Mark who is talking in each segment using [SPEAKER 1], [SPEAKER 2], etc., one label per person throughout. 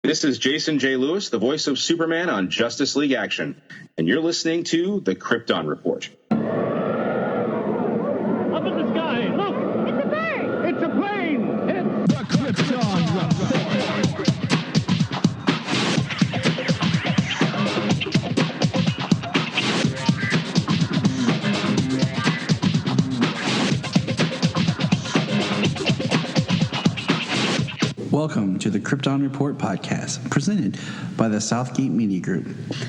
[SPEAKER 1] This is Jason J. Lewis, the voice of Superman on Justice League Action, and you're listening to the Krypton Report.
[SPEAKER 2] Up in the sky, look!
[SPEAKER 3] It's a bird!
[SPEAKER 2] It's a plane!
[SPEAKER 4] The Krypton Report. Welcome to the Krypton Report Podcast, presented by the Southgate Media Group.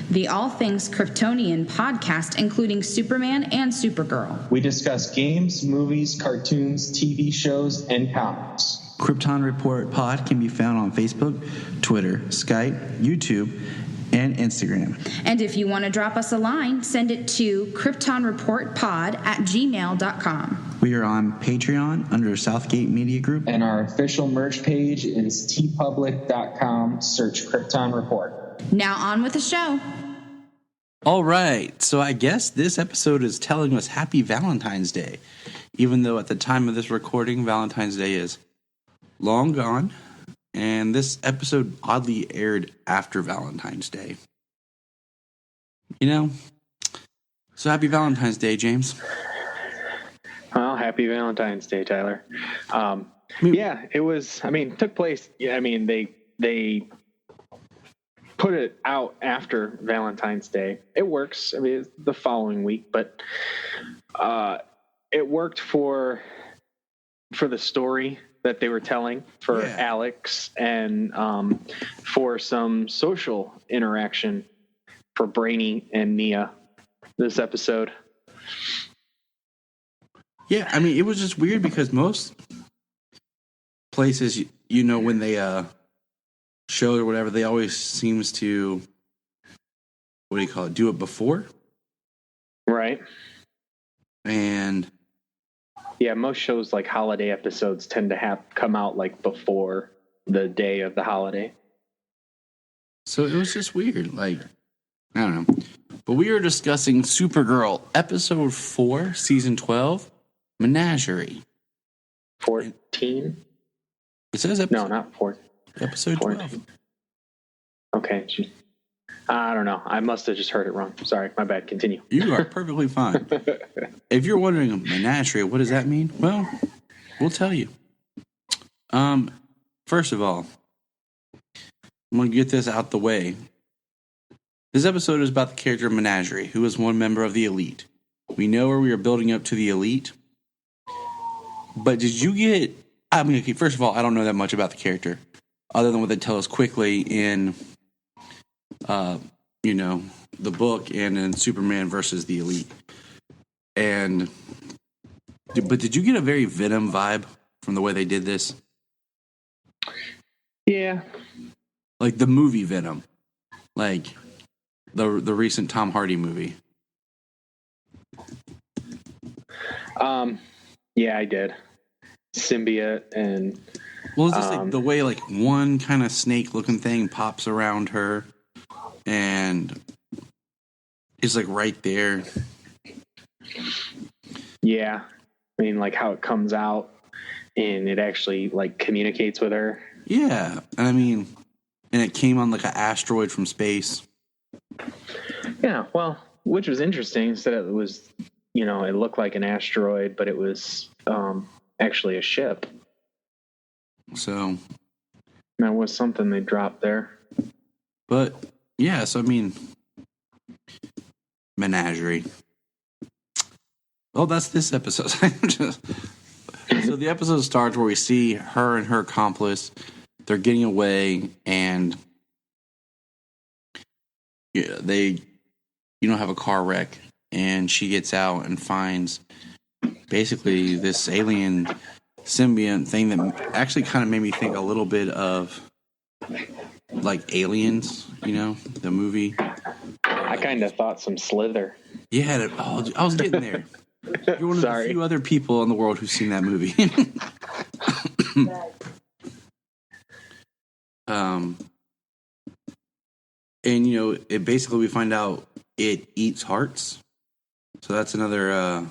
[SPEAKER 5] The All Things Kryptonian podcast, including Superman and Supergirl.
[SPEAKER 6] We discuss games, movies, cartoons, TV shows, and comics.
[SPEAKER 4] Krypton Report Pod can be found on Facebook, Twitter, Skype, YouTube, and Instagram.
[SPEAKER 5] And if you want to drop us a line, send it to kryptonreportpod@gmail.com.
[SPEAKER 4] We are on Patreon under Southgate Media Group.
[SPEAKER 6] And our official merch page is tpublic.com. Search Krypton Report.
[SPEAKER 5] Now on with the show.
[SPEAKER 4] All right, so I guess this episode is telling us Happy Valentine's Day, even though at the time of this recording, Valentine's Day is long gone, and this episode oddly aired after Valentine's Day. You know, so Happy Valentine's Day, James.
[SPEAKER 7] Well, happy Valentine's Day, Tyler. Yeah, it was. I mean, took place. Yeah, I mean, they put it out after Valentine's Day. It works. I mean, it's the following week, but it worked for the story that they were telling for Alex and for some social interaction for Brainy and Nia this episode.
[SPEAKER 4] Yeah, I mean, it was just weird because most places, you know, when they show it or whatever, they always seems to, what do you call it, do it before?
[SPEAKER 7] Right.
[SPEAKER 4] And
[SPEAKER 7] yeah, most shows like holiday episodes tend to come out like before the day of the holiday.
[SPEAKER 4] So it was just weird. Like, I don't know. But we are discussing Supergirl, episode 4, season 12, Menagerie.
[SPEAKER 7] 14?
[SPEAKER 4] It says episode.
[SPEAKER 7] No, not 4.
[SPEAKER 4] Episode 12.
[SPEAKER 7] Okay. I don't know. I must have just heard it wrong. Sorry, my bad. Continue.
[SPEAKER 4] You are perfectly fine. If you're wondering, Menagerie, what does that mean? Well, we'll tell you. First of all, I'm going to get this out the way. This episode is about the character Menagerie, who is one member of the Elite. We know where we are building up to the Elite. But did you get... I mean, okay, first of all, I don't know that much about the character, other than what they tell us quickly in, you know, the book and in Superman versus the Elite. But did you get a very Venom vibe from the way they did this?
[SPEAKER 7] Yeah.
[SPEAKER 4] Like the movie Venom. Like the recent Tom Hardy movie.
[SPEAKER 7] Yeah, I did. Symbiote and...
[SPEAKER 4] Well, it's just like the way like one kind of snake-looking thing pops around her and is like right there.
[SPEAKER 7] Yeah. I mean, like how it comes out and it actually like communicates with her.
[SPEAKER 4] Yeah. I mean, and it came on like an asteroid from space.
[SPEAKER 7] Yeah, well, which was interesting. Instead it was, you know, it looked like an asteroid, but it was actually a ship.
[SPEAKER 4] So
[SPEAKER 7] that was something they dropped there.
[SPEAKER 4] But yeah, so I mean, Menagerie. Oh, that's this episode. So the episode starts where we see her and her accomplice. They're getting away, and they, have a car wreck, and she gets out and finds basically this alien symbiont thing that actually kind of made me think a little bit of like Aliens, the movie.
[SPEAKER 7] I kind of thought some Slither.
[SPEAKER 4] Yeah, I was getting there. You're one of the few other people in the world who's seen that movie. And it basically we find out it eats hearts. So that's another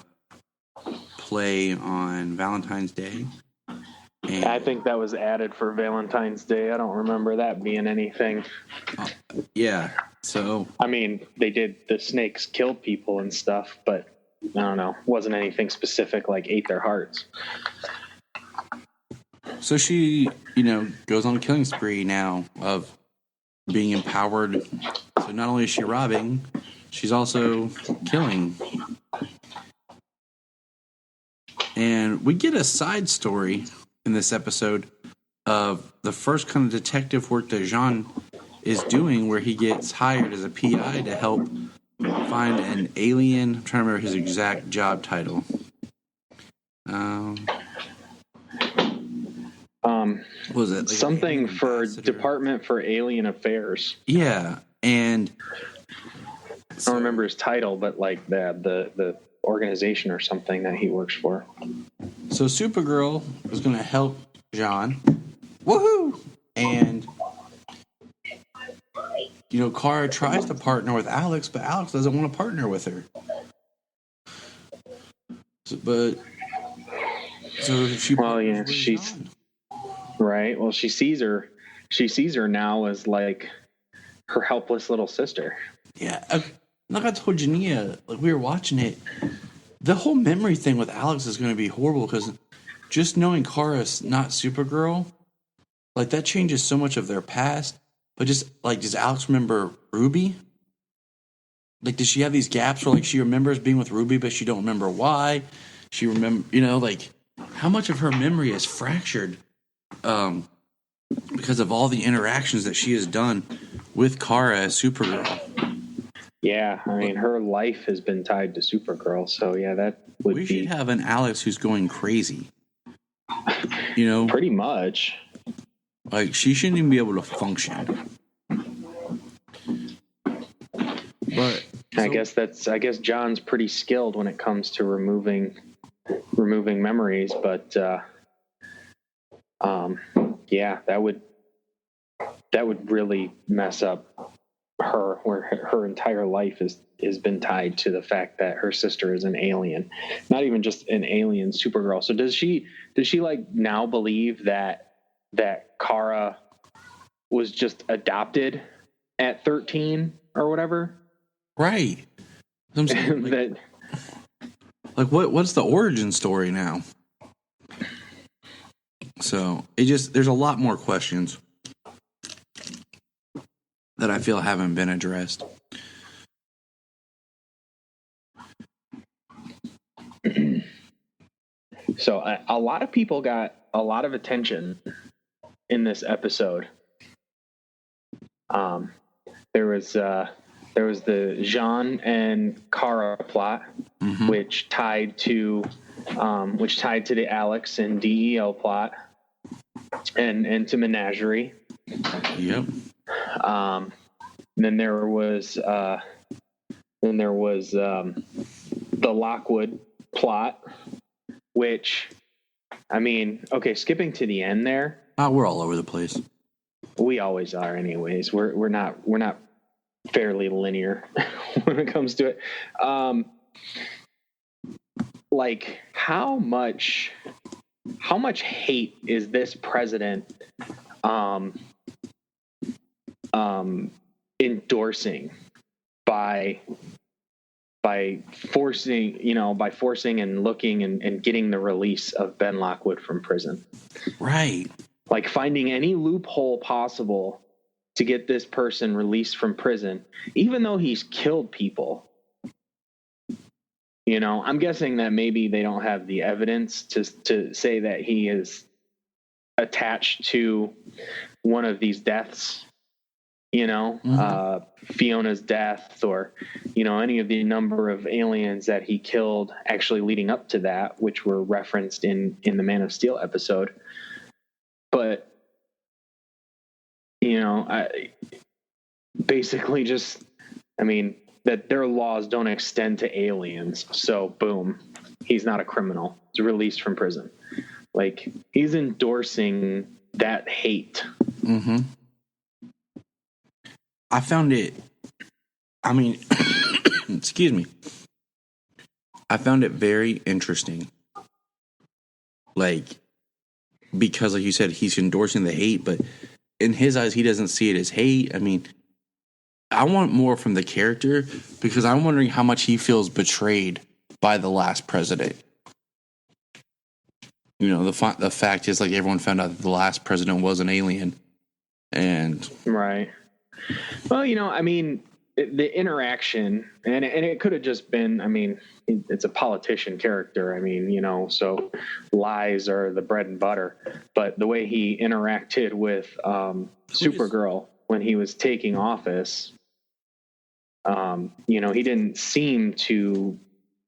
[SPEAKER 4] play on Valentine's Day. And,
[SPEAKER 7] I think that was added for Valentine's Day. I don't remember that being anything.
[SPEAKER 4] yeah. So
[SPEAKER 7] I mean, they did, the snakes killed people and stuff, but I don't know. Wasn't anything specific like ate their hearts.
[SPEAKER 4] So she, goes on a killing spree now of being empowered. So not only is she robbing, she's also killing. And we get a side story in this episode of the first kind of detective work that Jean is doing, where he gets hired as a PI to help find an alien. I'm trying to remember his exact job title. What was it? Like
[SPEAKER 7] Something for
[SPEAKER 4] ambassador?
[SPEAKER 7] Department for Alien Affairs.
[SPEAKER 4] Yeah, and
[SPEAKER 7] I don't remember his title, but like the organization or something that he works for.
[SPEAKER 4] so Supergirl is going to help Jean. Woohoo! And Kara tries to partner with Alex, but Alex doesn't want to partner with her. So she.
[SPEAKER 7] Well, yeah,
[SPEAKER 4] with
[SPEAKER 7] she's
[SPEAKER 4] Jean.
[SPEAKER 7] right. Well, she sees her. She sees her now as like her helpless little sister.
[SPEAKER 4] Yeah, like I told Junia, like we were watching it, the whole memory thing with Alex is going to be horrible because just knowing Kara's not Supergirl, like that changes so much of their past. But just like, does Alex remember Ruby? Like, does she have these gaps where like she remembers being with Ruby, but she don't remember why? She remember, like how much of her memory is fractured because of all the interactions that she has done with Kara as Supergirl.
[SPEAKER 7] Yeah, I mean, her life has been tied to Supergirl, so yeah, that would
[SPEAKER 4] We
[SPEAKER 7] be
[SPEAKER 4] should have an Alex who's going crazy.
[SPEAKER 7] pretty much.
[SPEAKER 4] Like she shouldn't even be able to function. But
[SPEAKER 7] I guess John's pretty skilled when it comes to removing memories, but yeah, that would really mess up her, where her entire life has been tied to the fact that her sister is an alien, not even just an alien Supergirl. So does she like now believe that Kara was just adopted at 13 or whatever?
[SPEAKER 4] right. I'm saying,
[SPEAKER 7] That
[SPEAKER 4] like what's the origin story now? So there's a lot more questions that I feel haven't been addressed.
[SPEAKER 7] So a lot of people got a lot of attention in this episode. There was the Jean and Kara plot, which tied to the Alex and DEO plot, and to Menagerie.
[SPEAKER 4] Yep.
[SPEAKER 7] Then there was the Lockwood plot, which, I mean, okay, skipping to the end there.
[SPEAKER 4] We're all over the place.
[SPEAKER 7] We always are, anyways. We're not fairly linear when it comes to it. Like how much hate is this president endorsing by forcing and looking and getting the release of Ben Lockwood from prison?
[SPEAKER 4] Right.
[SPEAKER 7] Like finding any loophole possible to get this person released from prison, even though he's killed people. I'm guessing that maybe they don't have the evidence to say that he is attached to one of these deaths, Fiona's death, or, any of the number of aliens that he killed actually leading up to that, which were referenced in the Man of Steel episode. But, I basically just, that their laws don't extend to aliens. So boom, he's not a criminal. He's released from prison. Like he's endorsing that hate.
[SPEAKER 4] Mm-hmm. I found it, excuse me. I found it very interesting. Like because, like you said, he's endorsing the hate, but in his eyes, he doesn't see it as hate. I mean, I want more from the character because I'm wondering how much he feels betrayed by the last president. You know, the fact is, like, everyone found out that the last president was an alien. And
[SPEAKER 7] right. Well, you know, I mean, the interaction, and it could have just been, I mean, it's a politician character. I mean, you know, so lies are the bread and butter. But the way he interacted with Supergirl when he was taking office, you know, he didn't seem to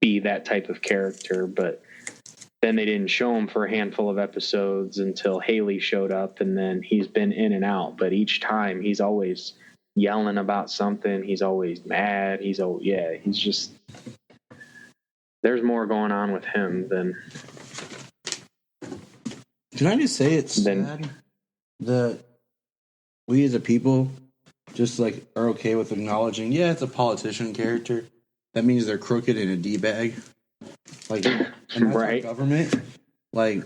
[SPEAKER 7] be that type of character, but then they didn't show him for a handful of episodes until Haley showed up, and then he's been in and out. But each time he's always yelling about something. He's always mad. He's just, there's more going on with him than.
[SPEAKER 4] Can I just say it's sad that we as a people just like are okay with acknowledging, yeah, it's a politician character. That means they're crooked in a D-bag. Like, and that's
[SPEAKER 7] right.
[SPEAKER 4] Our government. Like,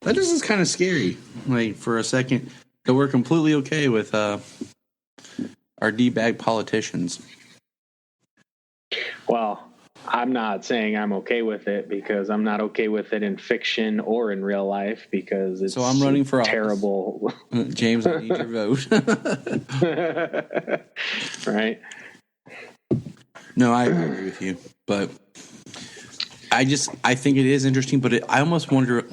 [SPEAKER 4] that just is kind of scary. Like, for a second, that we're completely okay with our D-bag politicians.
[SPEAKER 7] Well, I'm not saying I'm okay with it because I'm not okay with it in fiction or in real life because it's
[SPEAKER 4] so I'm running for
[SPEAKER 7] terrible.
[SPEAKER 4] James, I need your vote.
[SPEAKER 7] Right.
[SPEAKER 4] No, I agree with you, but I think it is interesting, but I almost wonder,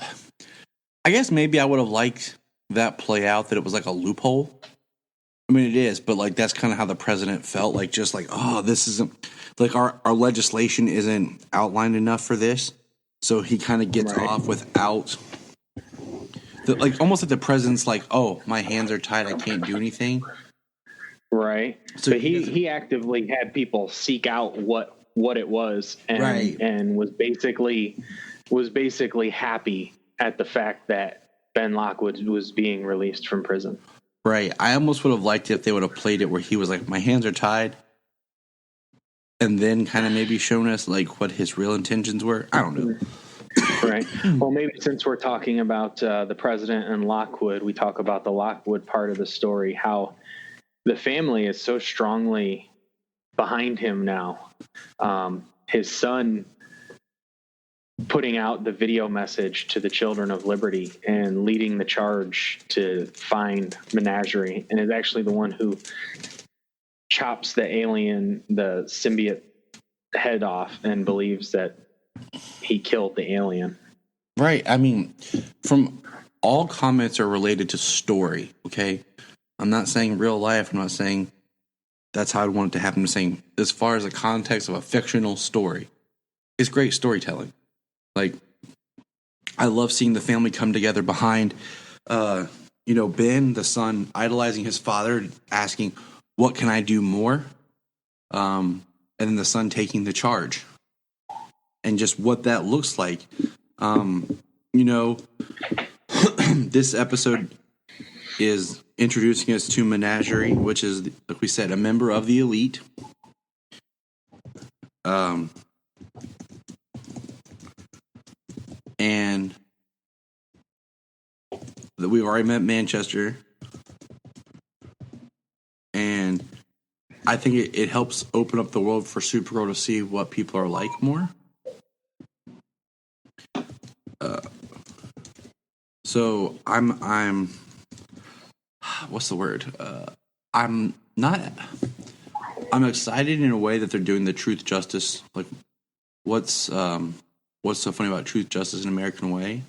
[SPEAKER 4] I guess maybe I would have liked that play out, that it was like a loophole. I mean, it is, but like that's kind of how the president felt, like just like, oh, this isn't, like our legislation isn't outlined enough for this, so he kind of gets off without, like almost like the president's like, oh, my hands are tied, I can't do anything. Right.
[SPEAKER 7] So but he actively had people seek out what it was, and was basically happy at the fact that Ben Lockwood was being released from prison.
[SPEAKER 4] Right. I almost would have liked it if they would have played it where he was like, my hands are tied, and then kind of maybe shown us like what his real intentions were. I don't know.
[SPEAKER 7] Right. Well, maybe since we're talking about the president and Lockwood, we talk about the Lockwood part of the story, how the family is so strongly behind him now. His son putting out the video message to the Children of Liberty and leading the charge to find Menagerie, and is actually the one who chops the symbiote head off and believes that he killed the alien.
[SPEAKER 4] Right. I mean, from all comments are related to story, okay? I'm not saying real life. I'm not saying that's how I'd want it to happen. I'm saying as far as the context of a fictional story, it's great storytelling. Like, I love seeing the family come together behind, Ben, the son, idolizing his father, asking, what can I do more? And then the son taking the charge. And just what that looks like. This episode is introducing us to Menagerie, which is, like we said, a member of the elite. And we've already met Manchester. And I think it helps open up the world for Supergirl to see what people are like more. So I'm what's the word? I'm excited in a way that they're doing the truth justice. Like, what's so funny about truth justice in American way?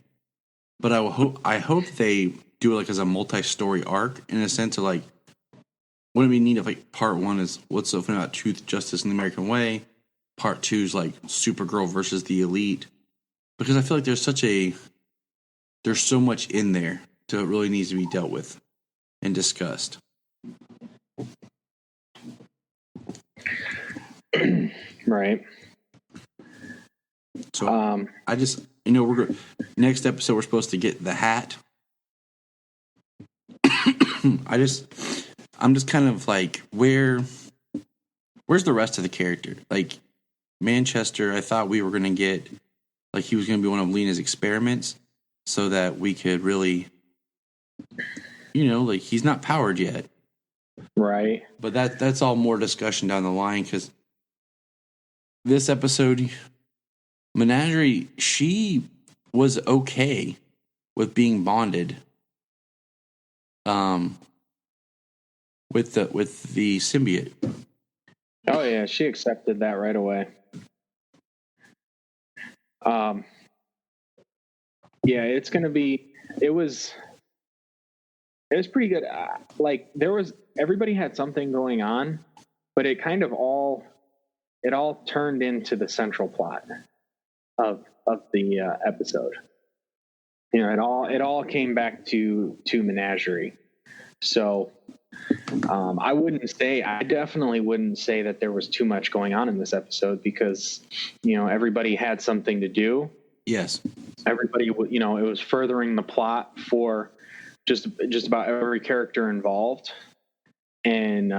[SPEAKER 4] But I hope they do it like as a multi-story arc, in a sense of like, wouldn't it be neat if like part one is what's so funny about truth justice in the American way, part two is like Supergirl versus the elite, because I feel like there's so much in there that really needs to be dealt with and discussed.
[SPEAKER 7] Right.
[SPEAKER 4] So I just, next episode we're supposed to get the hat. I'm just kind of like, where's the rest of the character? Like, Manchester, I thought we were going to get, like, he was going to be one of Lena's experiments. so that we could really, like, he's not powered yet.
[SPEAKER 7] Right.
[SPEAKER 4] But that's all more discussion down the line, because this episode, Menagerie, she was okay with being bonded with the symbiote.
[SPEAKER 7] Oh yeah, she accepted that right away. Yeah, it's gonna be. It was pretty good. Like, everybody had something going on, but it kind of all turned into the central plot of the episode. It all came back to Menagerie. So I definitely wouldn't say that there was too much going on in this episode, because everybody had something to do.
[SPEAKER 4] Yes,
[SPEAKER 7] everybody, it was furthering the plot for just about every character involved, and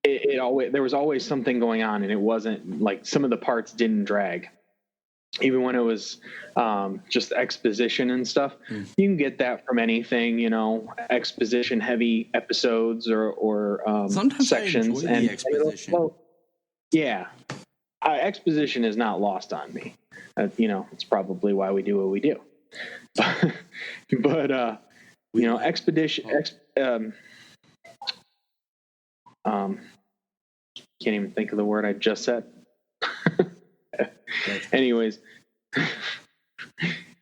[SPEAKER 7] it always, there was always something going on, and it wasn't like some of the parts didn't drag. Even when it was just exposition and stuff, you can get that from anything, exposition heavy episodes or
[SPEAKER 4] sometimes
[SPEAKER 7] sections.
[SPEAKER 4] I enjoy the exposition.
[SPEAKER 7] Exposition is not lost on me. It's probably why we do what we do. But can't even think of the word I just said. Anyways,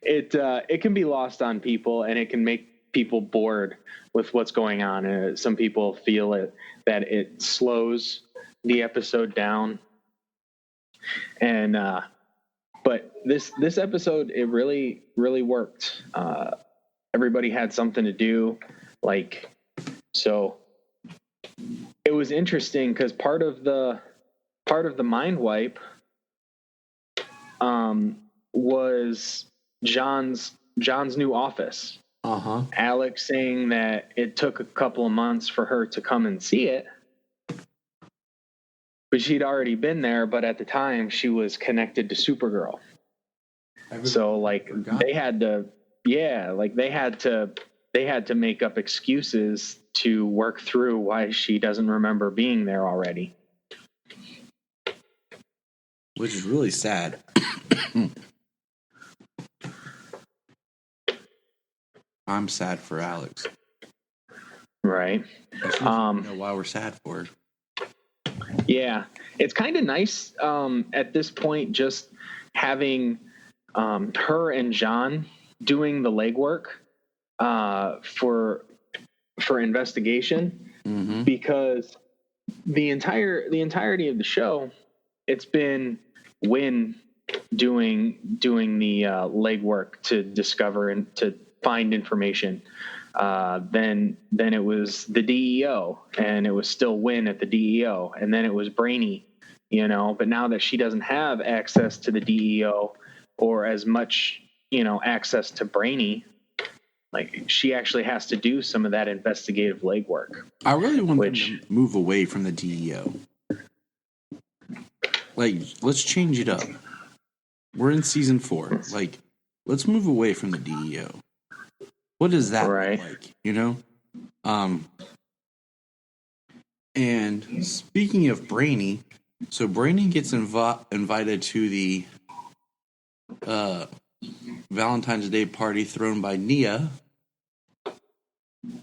[SPEAKER 7] it can be lost on people, and it can make people bored with what's going on. Some people feel that it slows the episode down, and but this episode, it really worked. Everybody had something to do, so it was interesting, because part of the mind wipe was John's new office. Alex saying that it took a couple of months for her to come and see it, but she'd already been there. But at the time, she was connected to Supergirl. So they had to make up excuses to work through why she doesn't remember being there already.
[SPEAKER 4] Which is really sad. I'm sad for Alex.
[SPEAKER 7] Right.
[SPEAKER 4] I know why we're sad for her.
[SPEAKER 7] Yeah. It's kind of nice at this point, just having her and John doing the legwork for investigation, because the entirety of the show, it's been Wynn doing the legwork to discover and to find information. Then it was the DEO, and it was still Wynn at the DEO, and then it was Brainy, but now that she doesn't have access to the DEO or as much, access to Brainy, she actually has to do some of that investigative legwork.
[SPEAKER 4] I really want them to move away from the DEO. Let's change it up. We're in season 4. Let's move away from the DEO. What does that look like? And speaking of Brainy, so Brainy gets invited to the Valentine's Day party thrown by Nia,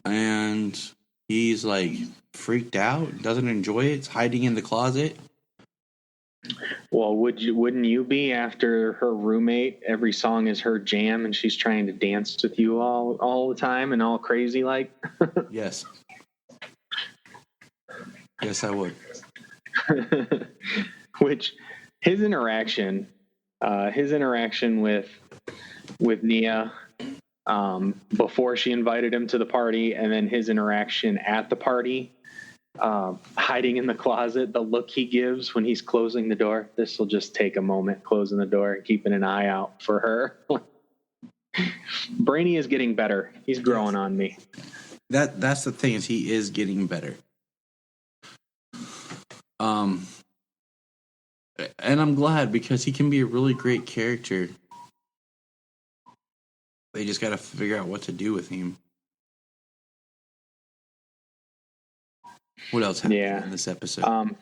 [SPEAKER 4] and he's freaked out, doesn't enjoy it, hiding in the closet.
[SPEAKER 7] Well, wouldn't you be, after her roommate, every song is her jam, and she's trying to dance with you all the time and all crazy like?
[SPEAKER 4] Yes. Yes, I would.
[SPEAKER 7] Which his interaction with Nia before she invited him to the party, and then his interaction at the party, hiding in the closet, the look he gives when he's closing the door. This will just take a moment, closing the door and keeping an eye out for her. Brainy is getting better. He's growing on me.
[SPEAKER 4] That's the thing, is he is getting better. and I'm glad because he can be a really great character. They just got to figure out what to do with him. What else happened in this episode?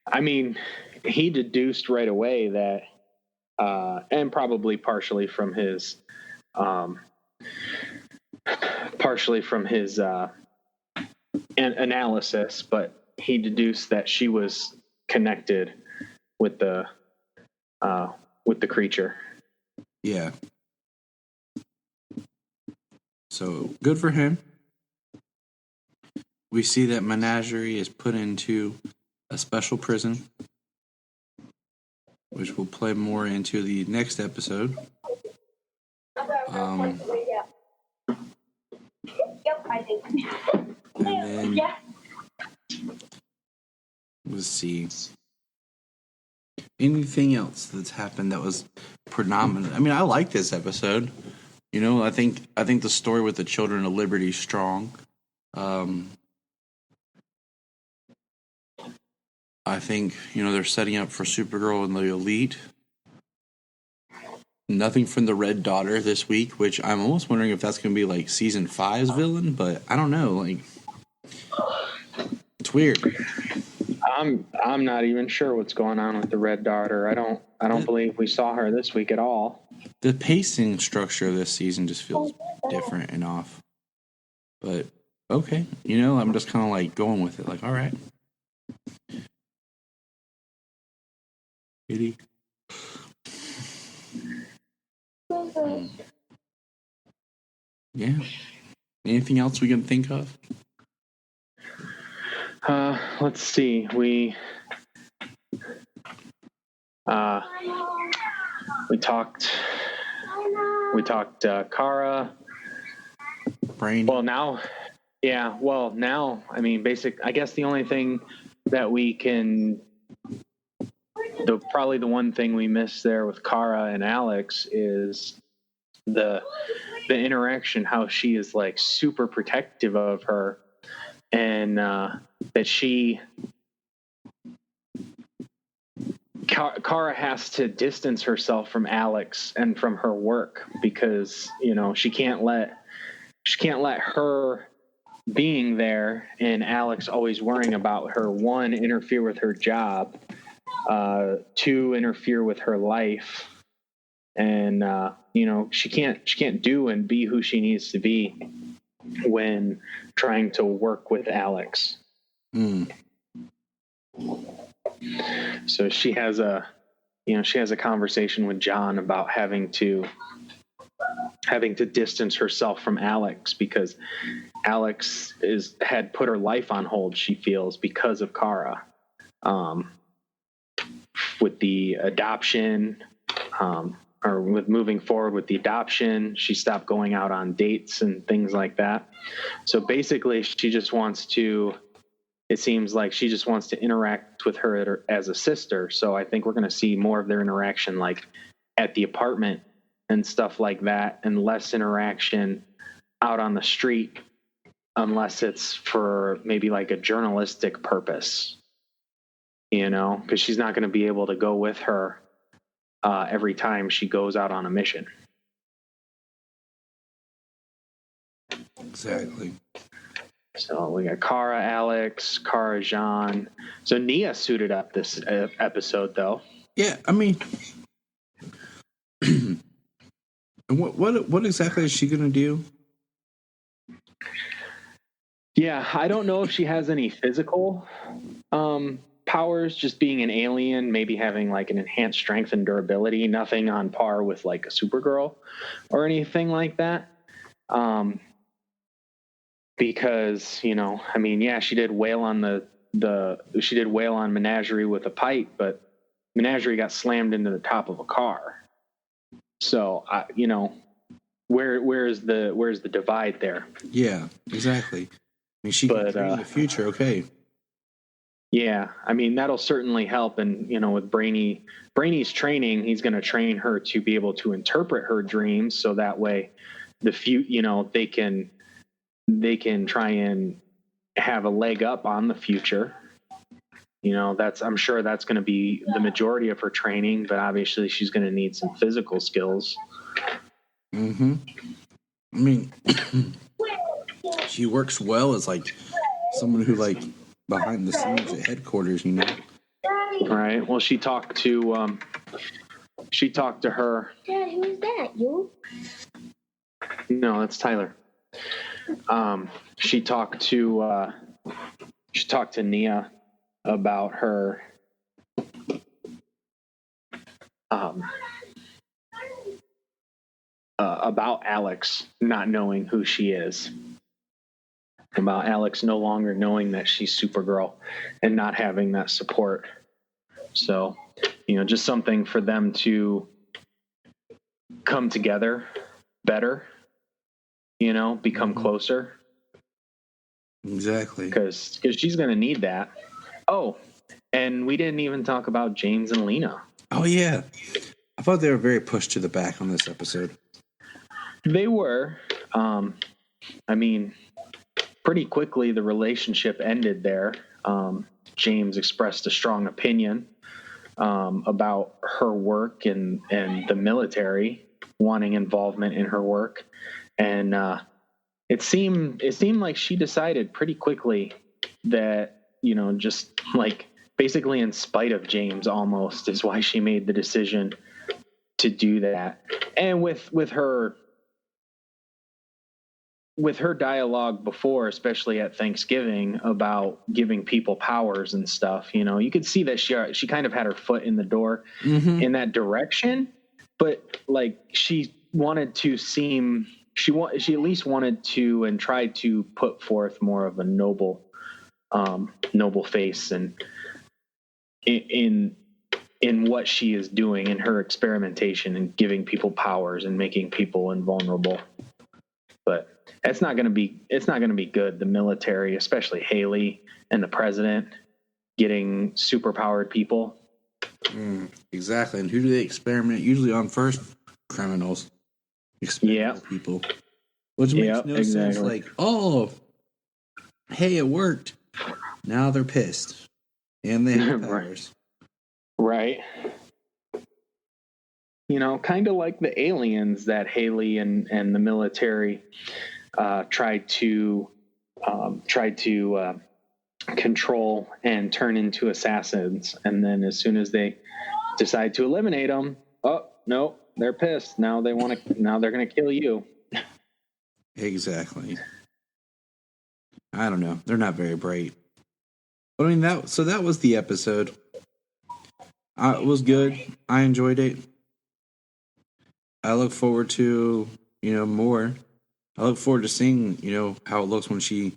[SPEAKER 7] I mean, he deduced right away that, and probably partially from his analysis, but he deduced that she was connected with the creature.
[SPEAKER 4] Yeah. So good for him. We see that Menagerie is put into a special prison, which we'll play more into the next episode. And then let's see. Anything else that's happened that was predominant? I mean, I like this episode. You know, I think the story with the Children of Liberty is strong. I think, you know, they're setting up for Supergirl and the Elite. Nothing from the Red Daughter this week, which I'm almost wondering if that's going to be like season 5's villain, but I don't know. Like, it's weird.
[SPEAKER 7] I'm not even sure what's going on with the Red Daughter. I don't believe we saw her this week at all.
[SPEAKER 4] The pacing structure of this season just feels different and off. But okay, you know, I'm just kind of like going with it. Like, all right. Kitty. Yeah. Anything else we can think of?
[SPEAKER 7] Let's see. We talked Kara.
[SPEAKER 4] Brain.
[SPEAKER 7] Well, now, I mean, I guess the only thing that we can, probably the one thing we missed there with Kara and Alex is the interaction, how she is like super protective of her, and that Kara has to distance herself from Alex and from her work because, you know, she can't let her being there and Alex always worrying about her, one, interfere with her job, two, interfere with her life, and you know, she can't do and be who she needs to be when trying to work with Alex. So she has a conversation with John about having to distance herself from Alex because Alex had put her life on hold, she feels, because of Kara. With the adoption, or with moving forward with the adoption, she stopped going out on dates and things like that. So basically, it seems like she just wants to interact with her as a sister. So I think we're going to see more of their interaction like at the apartment and stuff like that, and less interaction out on the street unless it's for maybe like a journalistic purpose, you know, because she's not going to be able to go with her every time she goes out on a mission.
[SPEAKER 4] Exactly.
[SPEAKER 7] So we got Kara, Alex, Kara, Jean. So Nia suited up this episode, though.
[SPEAKER 4] Yeah, I mean, what exactly is she gonna do?
[SPEAKER 7] Yeah, I don't know if she has any physical powers. Just being an alien, maybe having like an enhanced strength and durability. Nothing on par with like a Supergirl or anything like that. Because, you know, I mean, yeah, she did wail on Menagerie with a pipe, but Menagerie got slammed into the top of a car. So, you know, where's the divide there?
[SPEAKER 4] Yeah, exactly. I mean, she can train in the future, okay.
[SPEAKER 7] Yeah, I mean, that'll certainly help. And, you know, with Brainy's training, he's going to train her to be able to interpret her dreams. So that way they can try and have a leg up on the future, I'm sure that's going to be the majority of her training, but obviously she's going to need some physical skills.
[SPEAKER 4] Mm-hmm. I mean, she works well as like someone who like behind the scenes at headquarters,
[SPEAKER 7] Right. Well, she talked to her.
[SPEAKER 3] Dad, who's that? You?
[SPEAKER 7] No, that's Tyler. She talked to Nia about her about Alex not knowing who she is, about Alex no longer knowing that she's Supergirl and not having that support. So, just something for them to come together better, become closer.
[SPEAKER 4] Exactly.
[SPEAKER 7] Because she's going to need that. Oh, and we didn't even talk about James and Lena.
[SPEAKER 4] Oh, yeah. I thought they were very pushed to the back on this episode.
[SPEAKER 7] They were. Pretty quickly the relationship ended there. James expressed a strong opinion about her work and the military, wanting involvement in her work. And it seemed like she decided pretty quickly that, just like basically in spite of James almost is why she made the decision to do that. And with her dialogue before, especially at Thanksgiving, about giving people powers and stuff, you could see that she kind of had her foot in the door in that direction, but like she wanted to seem, she at least wanted to and tried to put forth more of a noble face and in what she is doing in her experimentation and giving people powers and making people invulnerable. But it's not going to be good. The military, especially Haley and the president, getting superpowered people.
[SPEAKER 4] Exactly. And who do they experiment usually on first? Criminals. Experimental people. Which makes no sense. Like, oh, hey, it worked. Now they're pissed. And they have powers.
[SPEAKER 7] Right. Kind of like the aliens that Haley and the military tried to control and turn into assassins, and then as soon as they decide to eliminate them, oh no, they're pissed. Now they're going to kill you.
[SPEAKER 4] Exactly. I don't know. They're not very bright. But I mean that was the episode. It was good. I enjoyed it. I look forward to, more. I look forward to seeing, how it looks when she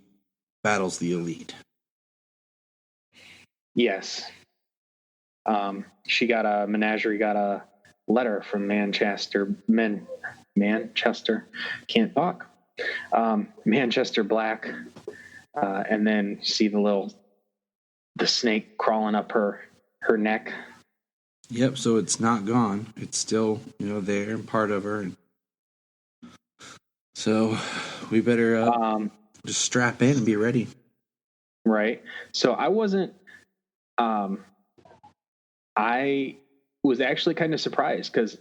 [SPEAKER 4] battles the Elite.
[SPEAKER 7] Yes. Menagerie got a letter from Manchester, can't talk. Manchester Black. And then you see the snake crawling up her neck.
[SPEAKER 4] Yep, so it's not gone. It's still, there and part of her. So we better just strap in and be ready.
[SPEAKER 7] Right. So I was actually kind of surprised because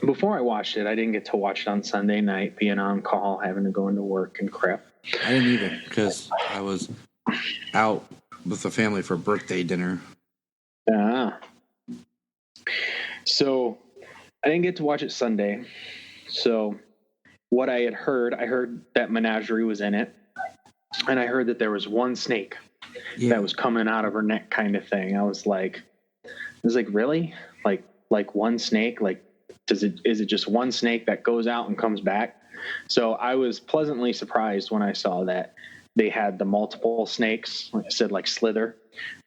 [SPEAKER 7] before I watched it, I didn't get to watch it on Sunday night, being on call, having to go into work and crap.
[SPEAKER 4] I didn't either because I was out with the family for birthday dinner.
[SPEAKER 7] So I didn't get to watch it Sunday. So what I heard that Menagerie was in it. And I heard that there was one snake that was coming out of her neck kind of thing. I was like, really? Like one snake? Like, is it just one snake that goes out and comes back? So I was pleasantly surprised when I saw that they had the multiple snakes, like I said, like Slither,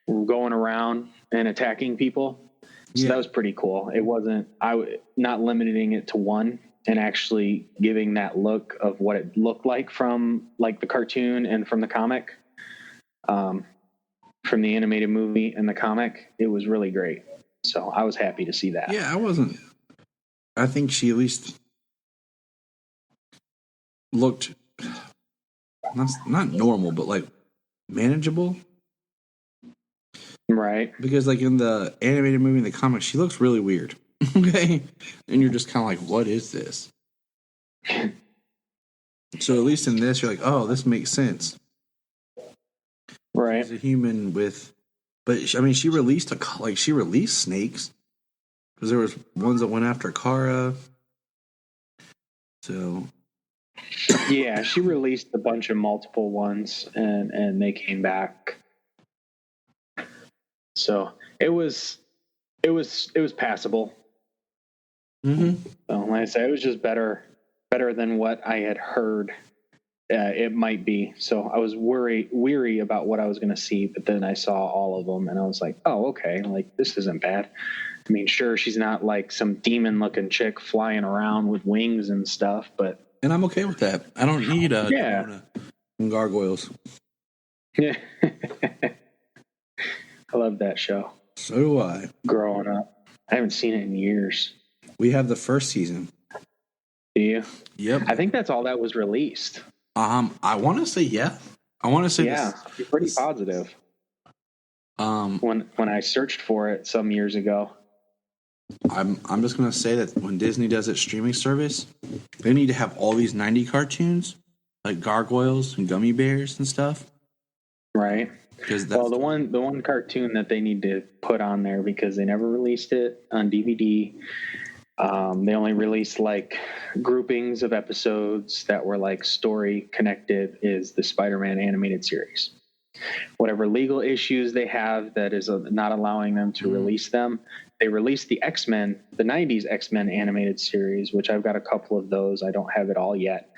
[SPEAKER 7] going around and attacking people. So that was pretty cool. It wasn't, not limiting it to one and actually giving that look of what it looked like from like the cartoon and from the comic, from the animated movie and the comic. It was really great. So I was happy to see that.
[SPEAKER 4] Yeah, I think she at least looked not normal, but like manageable.
[SPEAKER 7] Right.
[SPEAKER 4] Because like in the animated movie, in the comics, she looks really weird. Okay. And you're just kind of like, what is this? So at least in this, you're like, oh, this makes sense.
[SPEAKER 7] Right.
[SPEAKER 4] She's a human with, but I mean, she released snakes because there was ones that went after Kara. So
[SPEAKER 7] yeah, she released a bunch of multiple ones, and they came back. So it was passable.
[SPEAKER 4] Mm-hmm.
[SPEAKER 7] So, like I said, it was just better than what I had heard it might be. So I was weary about what I was going to see, but then I saw all of them, and I was like, oh, okay, like this isn't bad. I mean, sure, she's not like some demon-looking chick flying around with wings and stuff, but
[SPEAKER 4] and I'm okay with that. I don't need gargoyles.
[SPEAKER 7] Yeah, I love that show.
[SPEAKER 4] So do I.
[SPEAKER 7] Growing up, I haven't seen it in years.
[SPEAKER 4] We have the first season.
[SPEAKER 7] Do you?
[SPEAKER 4] Yep.
[SPEAKER 7] I think that's all that was released.
[SPEAKER 4] I want to say yeah. I want to say
[SPEAKER 7] yeah. You're pretty positive. When I searched for it some years ago.
[SPEAKER 4] I'm just gonna say that when Disney does its streaming service, they need to have all these 90 cartoons like gargoyles and gummy bears and stuff.
[SPEAKER 7] Right.
[SPEAKER 4] Because
[SPEAKER 7] the one cartoon that they need to put on there, because they never released it on DVD. They only released like groupings of episodes that were like story connected, is the Spider-Man animated series. Whatever legal issues they have that is not allowing them to release them, they released the X-Men, the 90s X-Men animated series, which I've got a couple of those. I don't have it all yet,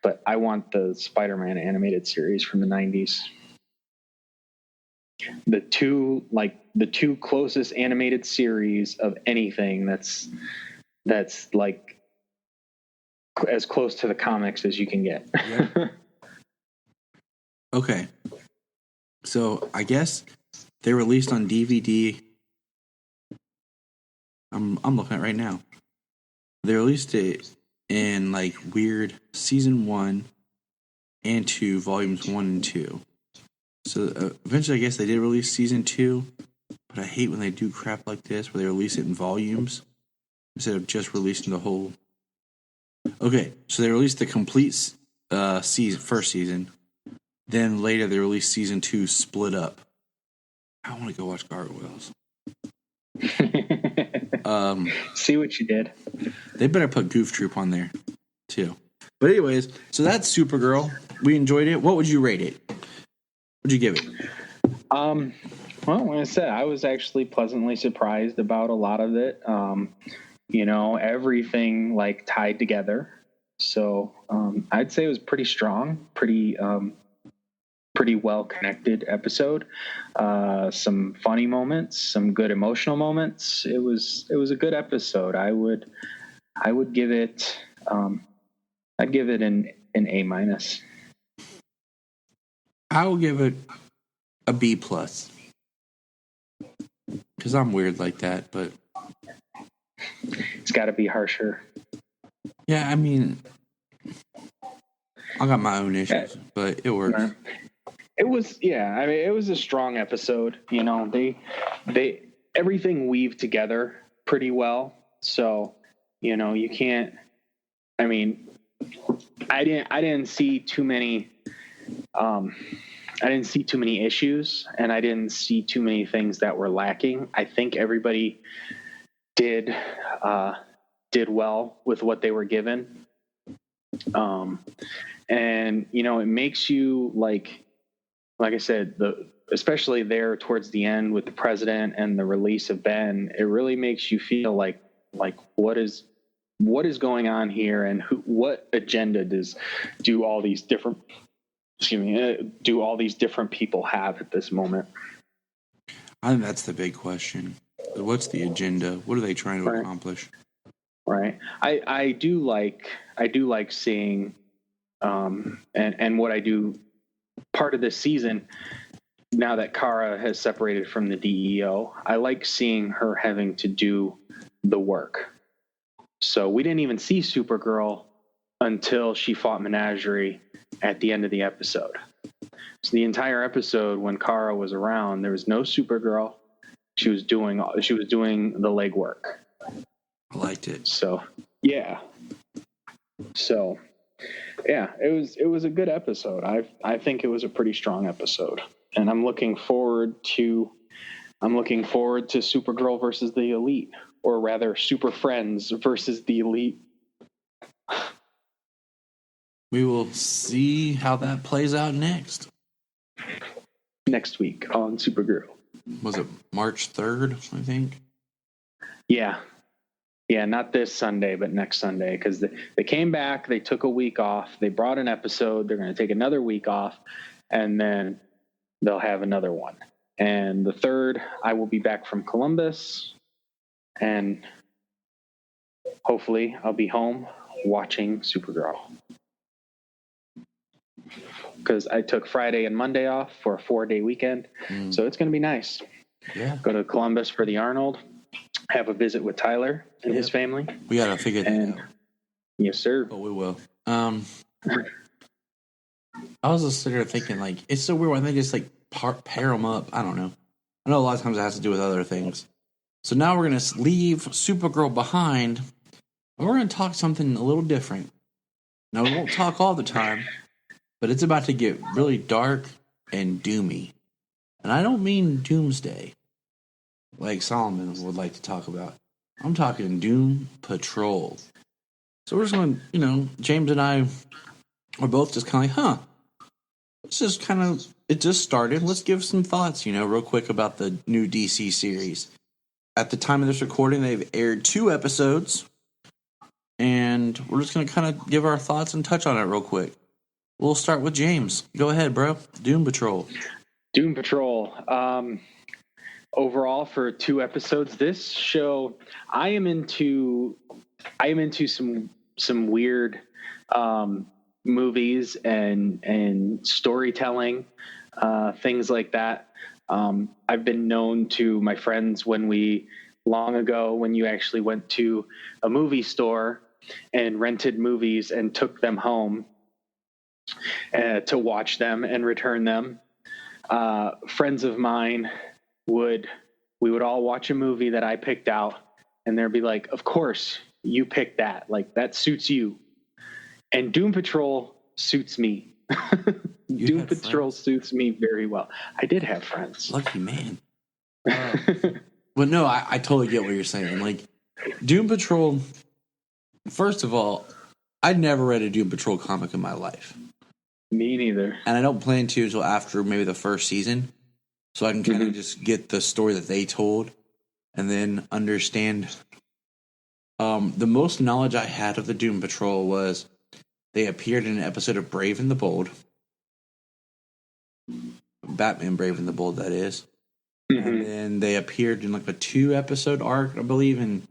[SPEAKER 7] but I want the Spider-Man animated series from the 90s. The two closest animated series of anything that's like as close to the comics as you can get.
[SPEAKER 4] Yeah. Okay. So I guess they released on DVD. I'm looking at it right now. They released it in like weird season 1 and 2, volumes 1 and 2. So eventually, I guess they did release season 2, but I hate when they do crap like this where they release it in volumes instead of just releasing the whole. Okay, so they released the complete first season. Then later they released season 2 split up. I want to go watch Gargoyles.
[SPEAKER 7] See what you did.
[SPEAKER 4] They better put Goof Troop on there too. But anyways, so that's Supergirl. We enjoyed it. What would you rate it? What'd you give it?
[SPEAKER 7] Well, like I said, I was actually pleasantly surprised about a lot of it. Everything like tied together. So I'd say it was pretty strong, pretty well connected episode. Some funny moments, some good emotional moments. It was a good episode. I would give it. I'd give it an A-.
[SPEAKER 4] I will give it a B+. Because I'm weird like that, but
[SPEAKER 7] it's got to be harsher.
[SPEAKER 4] Yeah, I mean, I got my own issues, but it works.
[SPEAKER 7] It was, I mean, it was a strong episode. They everything weaved together pretty well. So, you can't. I mean, I didn't see too many. I didn't see too many issues, and I didn't see too many things that were lacking. I think everybody did well with what they were given. And it makes you like I said, especially there towards the end with the president and the release of Ben, it really makes you feel like what is going on here, and what agenda do all these different people have at this moment?
[SPEAKER 4] I think that's the big question. What's the agenda? What are they trying to accomplish?
[SPEAKER 7] Right. I do like seeing, and what I do part of this season, now that Kara has separated from the DEO, I like seeing her having to do the work. So we didn't even see Supergirl until she fought Menagerie at the end of the episode. So the entire episode, when Kara was around, there was no Supergirl, She was doing the legwork.
[SPEAKER 4] I liked it.
[SPEAKER 7] So yeah. It was a good episode. I think it was a pretty strong episode, and I'm looking forward to Supergirl versus the Elite, or rather Super Friends versus the Elite.
[SPEAKER 4] We will see how that plays out next
[SPEAKER 7] week on Supergirl.
[SPEAKER 4] Was it March 3rd, I think?
[SPEAKER 7] Yeah, not this Sunday, but next Sunday, because they came back, they took a week off, they brought an episode, they're going to take another week off, and then they'll have another one. And the 3rd, I will be back from Columbus, and hopefully I'll be home watching Supergirl. Because I took Friday and Monday off for a 4-day weekend, so it's going to be nice.
[SPEAKER 4] Yeah.
[SPEAKER 7] Go to Columbus for the Arnold, have a visit with Tyler and his family.
[SPEAKER 4] We got to figure that out.
[SPEAKER 7] Yes, sir.
[SPEAKER 4] Oh, we will. I was just sitting there thinking, like, it's so weird when they just, like, pair them up. I don't know. I know a lot of times it has to do with other things. So now we're going to leave Supergirl behind, and we're going to talk something a little different. Now, we won't talk all the time, but it's about to get really dark and doomy. And I don't mean doomsday, like Solomon would like to talk about. I'm talking Doom Patrol. So we're just going to, James and I are both just kind of like, it's just kind of, it just started. Let's give some thoughts, real quick about the new DC series. At the time of this recording, they've aired 2 episodes, and we're just going to kind of give our thoughts and touch on it real quick. We'll start with James. Go ahead, bro. Doom Patrol.
[SPEAKER 7] Doom Patrol. Overall, for 2 episodes, this show, I am into some weird movies and storytelling, things like that. I've been known to my friends long ago when you actually went to a movie store and rented movies and took them home to watch them and return them. Friends of mine we would all watch a movie that I picked out, and they'd be like, of course you picked that, like that suits you. And Doom Patrol suits me. Doom Patrol suits me very well. I did have friends.
[SPEAKER 4] Lucky man. But no, I totally get what you're saying. Like, Doom Patrol, first of all, I'd never read a Doom Patrol comic in my life.
[SPEAKER 7] Me neither.
[SPEAKER 4] And I don't plan to until after maybe the first season, so I can kind of just get the story that they told and then understand. The most knowledge I had of the Doom Patrol was they appeared in an episode of Brave and the Bold. Batman Brave and the Bold, that is. And then they appeared in like a 2-episode arc, I believe, and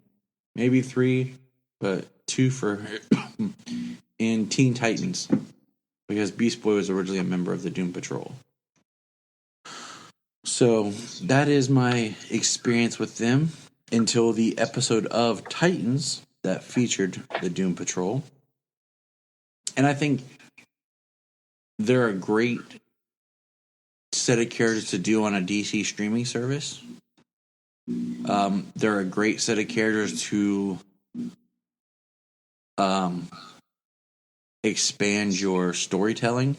[SPEAKER 4] maybe 3, but 2 for in Teen Titans, because Beast Boy was originally a member of the Doom Patrol. So that is my experience with them until the episode of Titans that featured the Doom Patrol. And I think they're a great set of characters to do on a DC streaming service. They're a great set of characters to expand your storytelling.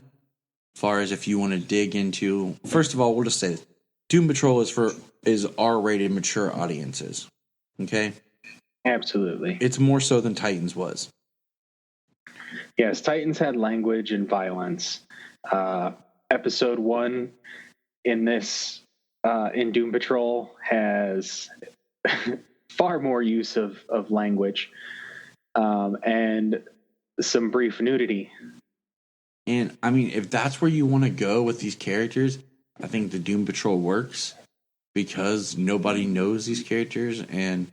[SPEAKER 4] As far as if you want to dig into, first of all, we'll just say this. Doom Patrol is R-rated mature audiences. Okay?
[SPEAKER 7] Absolutely.
[SPEAKER 4] It's more so than Titans was.
[SPEAKER 7] Yes, Titans had language and violence. Episode 1 in Doom Patrol has far more use of language and some brief nudity.
[SPEAKER 4] And I mean, if that's where you want to go with these characters, I think the Doom Patrol works because nobody knows these characters and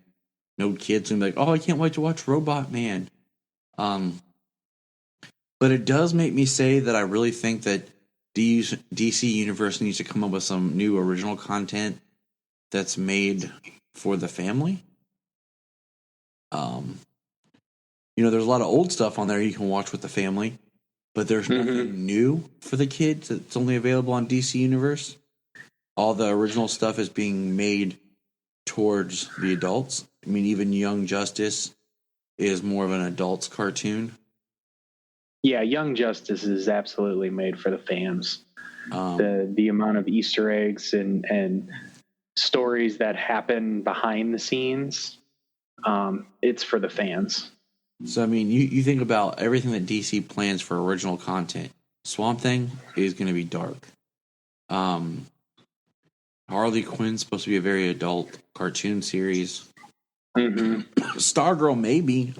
[SPEAKER 4] no kids can be like, oh, I can't wait to watch Robot Man. But it does make me say that I really think that DC Universe needs to come up with some new original content that's made for the family. There's a lot of old stuff on there you can watch with the family, but there's nothing new for the kids. It's only available on DC Universe. All the original stuff is being made towards the adults. I mean, even Young Justice is more of an adult's cartoon.
[SPEAKER 7] Yeah, Young Justice is absolutely made for the fans. The amount of Easter eggs and stories that happen behind the scenes, it's for the fans.
[SPEAKER 4] So, I mean, you think about everything that DC plans for original content. Swamp Thing is going to be dark. Harley Quinn's supposed to be a very adult cartoon series.
[SPEAKER 7] Mm-hmm.
[SPEAKER 4] Stargirl maybe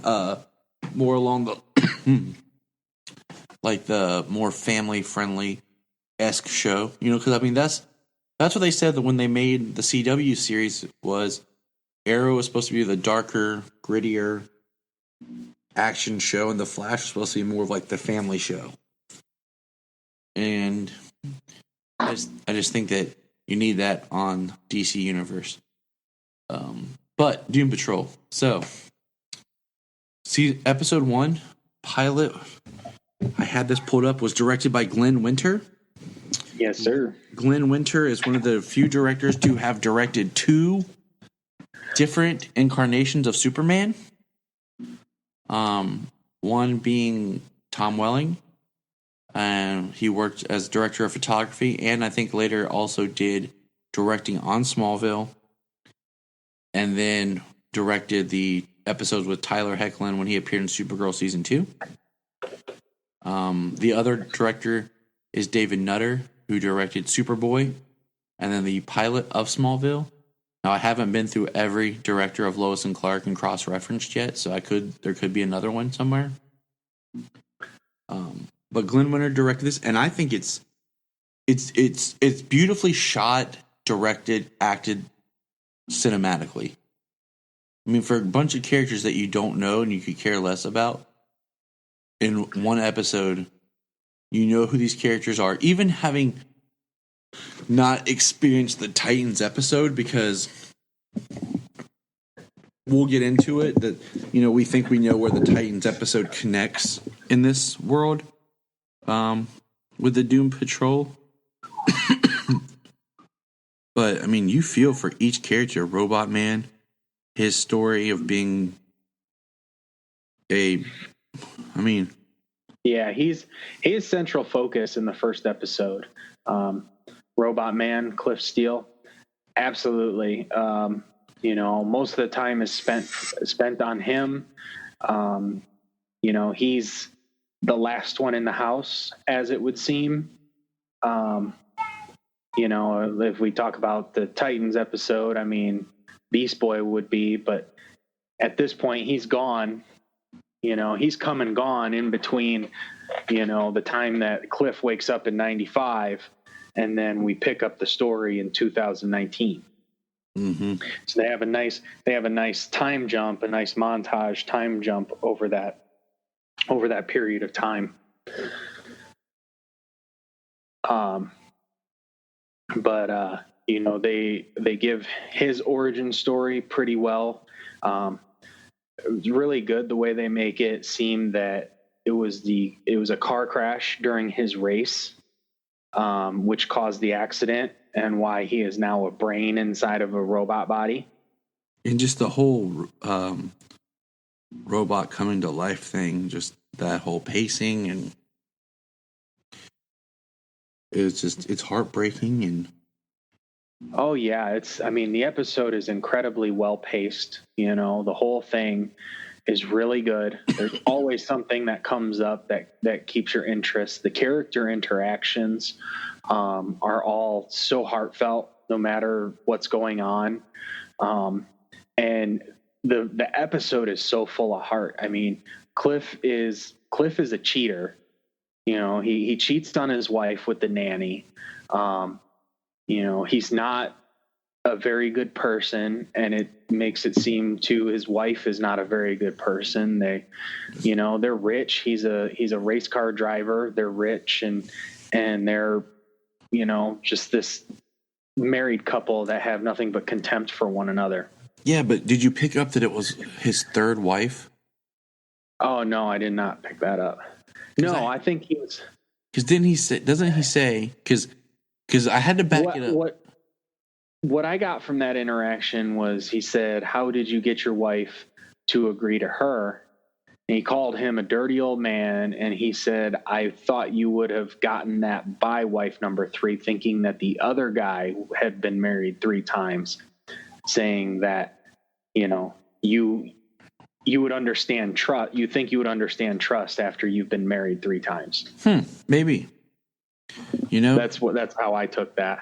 [SPEAKER 4] more along the like the more family friendly esque show, because I mean that's what they said that when they made the CW series was Arrow was supposed to be the darker, grittier action show, and the Flash was supposed to be more of like the family show. And I just think that you need that on DC Universe. But Doom Patrol. So, see, episode 1 pilot. I had this pulled up. Was directed by Glenn Winter.
[SPEAKER 7] Yes, sir.
[SPEAKER 4] Glenn Winter is one of the few directors to have directed 2 different incarnations of Superman. One being Tom Welling. He worked as director of photography, and I think later also did directing on Smallville. And then directed the episodes with Tyler Hoechlin when he appeared in Supergirl Season 2. The other director is David Nutter, who directed Superboy, and then the pilot of Smallville. Now, I haven't been through every director of Lois and Clark and cross-referenced yet, so there could be another one somewhere. But Glenn Winter directed this, and I think it's beautifully shot, directed, acted cinematically. I mean, for a bunch of characters that you don't know and you could care less about, in one episode, you know who these characters are, even having not experienced the Titans episode, because we'll get into it, that, we think we know where the Titans episode connects in this world with the Doom Patrol. But, I mean, you feel for each character. Robot Man, his story of being
[SPEAKER 7] Yeah, he's central focus in the first episode. Robot Man, Cliff Steele, absolutely. Most of the time is spent on him. He's the last one in the house, as it would seem. If we talk about the Titans episode, I mean, Beast Boy would be, but at this point he's gone. He's come and gone in between, the time that Cliff wakes up in 95 and then we pick up the story in 2019.
[SPEAKER 4] Mm-hmm.
[SPEAKER 7] So they have a nice time jump, a nice montage time jump over that period of time. But they give his origin story pretty well. It was really good the way they make it seem that it was a car crash during his race, which caused the accident, and why he is now a brain inside of a robot body.
[SPEAKER 4] And just the whole robot coming to life thing, just that whole pacing, and it's heartbreaking. And
[SPEAKER 7] oh yeah, the episode is incredibly well paced. The whole thing is really good. There's always something that comes up that keeps your interest. The character interactions are all so heartfelt, no matter what's going on. And the episode is so full of heart. I mean, Cliff is a cheater. He cheats on his wife with the nanny. He's not a very good person, and it makes it seem to his wife is not a very good person. They're rich. He's a race car driver. They're rich, and they're, just this married couple that have nothing but contempt for one another.
[SPEAKER 4] Yeah, but did you pick up that it was his third wife?
[SPEAKER 7] Oh no, I did not pick that up. No, I think he was.
[SPEAKER 4] Because doesn't he say? Because I had to back it up.
[SPEAKER 7] what I got from that interaction was he said, "How did you get your wife to agree to her?" And he called him a dirty old man, and he said, "I thought you would have gotten that by wife number 3, thinking that the other guy had been married 3 times, saying that, you would understand trust. You think you would understand trust after you've been married 3 times."
[SPEAKER 4] Maybe.
[SPEAKER 7] That's how I took that.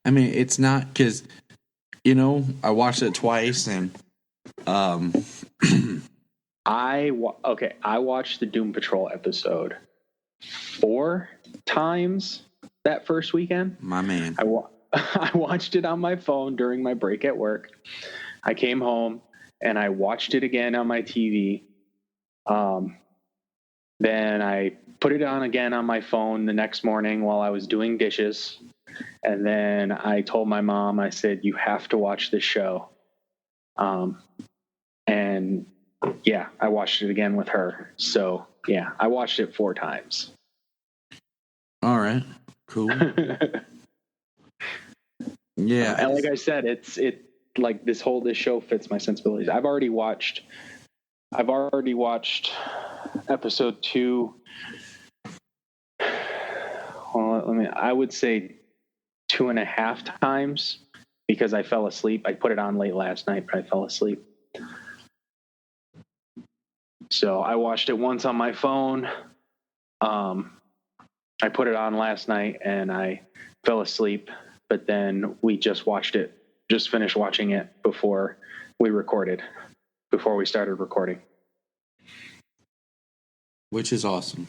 [SPEAKER 4] I mean, it's not because, I watched it twice and,
[SPEAKER 7] I watched the Doom Patrol episode 4 times that first weekend.
[SPEAKER 4] My man.
[SPEAKER 7] I watched it on my phone during my break at work. I came home and I watched it again on my TV. Then I put it on again on my phone the next morning while I was doing dishes. And then I told my mom, I said, "You have to watch this show." And yeah, I watched it again with her. So yeah, I watched it 4 times.
[SPEAKER 4] All right, cool. Yeah.
[SPEAKER 7] And like I said, it's like this show fits my sensibilities. I've already watched episode 2. Well, I would say 2.5 times because I fell asleep. I put it on late last night, but I fell asleep. So I watched it once on my phone. I put it on last night and I fell asleep, but then we just finished watching it before we started recording.
[SPEAKER 4] Which is awesome.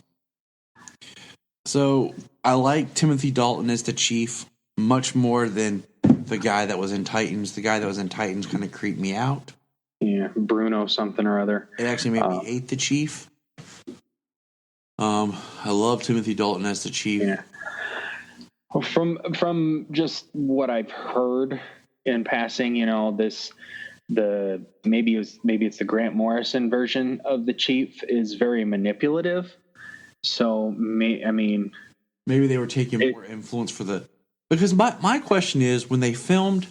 [SPEAKER 4] So I like Timothy Dalton as the Chief much more than the guy that was in Titans. The guy that was in Titans kind of creeped me out.
[SPEAKER 7] Yeah, Bruno something or other.
[SPEAKER 4] It actually made me hate the Chief. I love Timothy Dalton as the Chief.
[SPEAKER 7] Yeah. Well, from just what I've heard in passing, maybe it's the Grant Morrison version of the Chief is very manipulative. So maybe
[SPEAKER 4] they were taking more influence because my question is, when they filmed,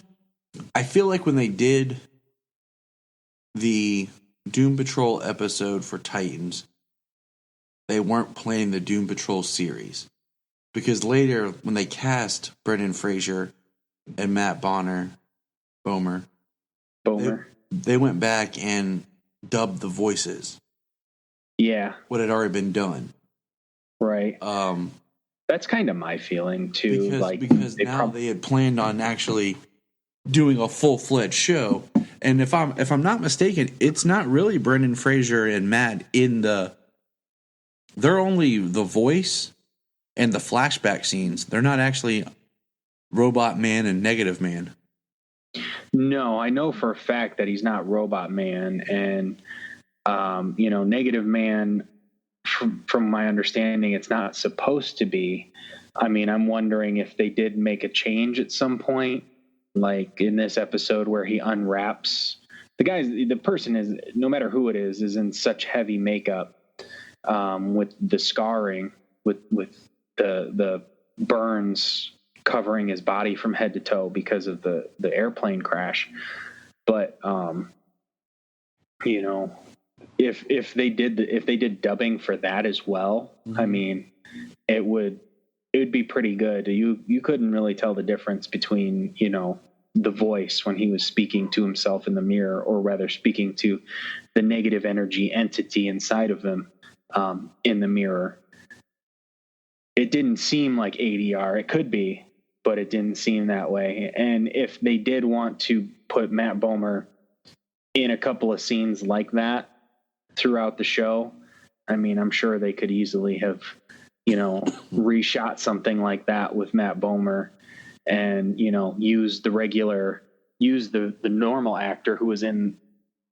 [SPEAKER 4] I feel like when they did the Doom Patrol episode for Titans, they weren't planning the Doom Patrol series. Because later, when they cast Brendan Fraser and Matt Bomer, they went back and dubbed the voices.
[SPEAKER 7] Yeah.
[SPEAKER 4] What had already been done.
[SPEAKER 7] Right. That's kind of my feeling too.
[SPEAKER 4] Because they had planned on actually doing a full-fledged show. And if I'm not mistaken, it's not really Brendan Fraser and Matt they're only the voice and the flashback scenes. They're not actually Robot Man and Negative Man.
[SPEAKER 7] No, I know for a fact that he's not Robot Man, and Negative Man, from my understanding, it's not supposed to be. I mean, I'm wondering if they did make a change at some point, like in this episode where he unwraps the person is, no matter who it is in such heavy makeup, with the scarring, with the burns covering his body from head to toe because of the airplane crash. But if they did dubbing for that as well, mm-hmm. I mean, it would be pretty good. You couldn't really tell the difference between the voice when he was speaking to himself in the mirror, or rather speaking to the negative energy entity inside of him in the mirror. It didn't seem like ADR. It could be, but it didn't seem that way. And if they did want to put Matt Bomer in a couple of scenes like that throughout the show, I mean, I'm sure they could easily have, reshot something like that with Matt Bomer and, use the normal actor who was in,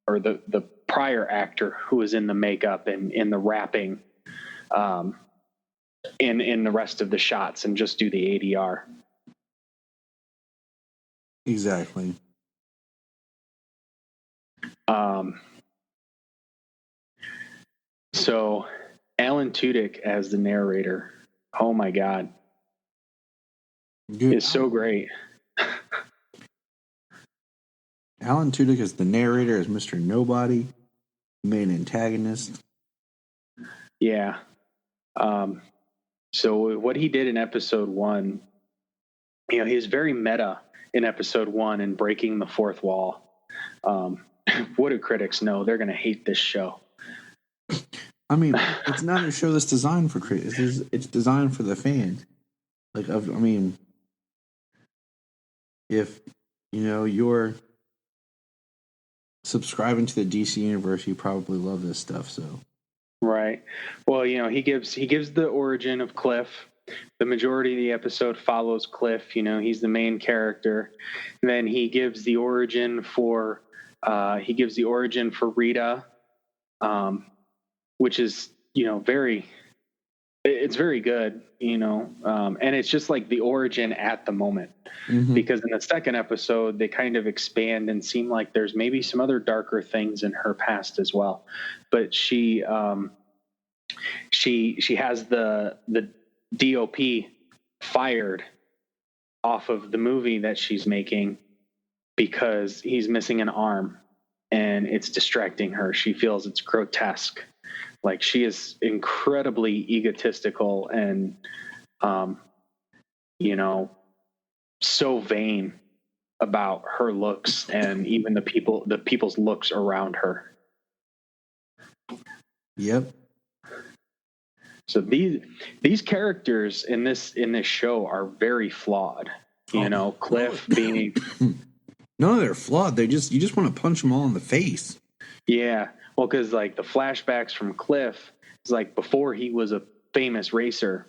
[SPEAKER 7] or the prior actor who was in the makeup and in the wrapping, in the rest of the shots, and just do the ADR.
[SPEAKER 4] Exactly.
[SPEAKER 7] So Alan Tudyk as the narrator, oh my God, is so great.
[SPEAKER 4] Alan Tudyk is the narrator, as Mr. Nobody, main antagonist.
[SPEAKER 7] Yeah. So what he did in episode 1, he was very meta in episode 1 and breaking the fourth wall. What do critics know? They're going to hate this show.
[SPEAKER 4] I mean, it's not a show that's designed for critics. It's designed for the fans. Like, I mean, if you're subscribing to the DC universe, you probably love this stuff. So,
[SPEAKER 7] right. Well, he gives the origin of Cliff. The majority of the episode follows Cliff. He's the main character. And then he gives the origin for Rita, which is it's very good. And it's just like the origin at the moment. Mm-hmm. Because in the second episode, they kind of expand and seem like there's maybe some other darker things in her past as well. But she has the DOP fired off of the movie that she's making because he's missing an arm and it's distracting her. She feels it's grotesque. Like, she is incredibly egotistical and, so vain about her looks and even the people's looks around her.
[SPEAKER 4] Yep.
[SPEAKER 7] So these characters in this show are very flawed. Cliff being
[SPEAKER 4] no, they're flawed. You just want to punch them all in the face.
[SPEAKER 7] Yeah. Well, because like the flashbacks from Cliff is like before he was a famous racer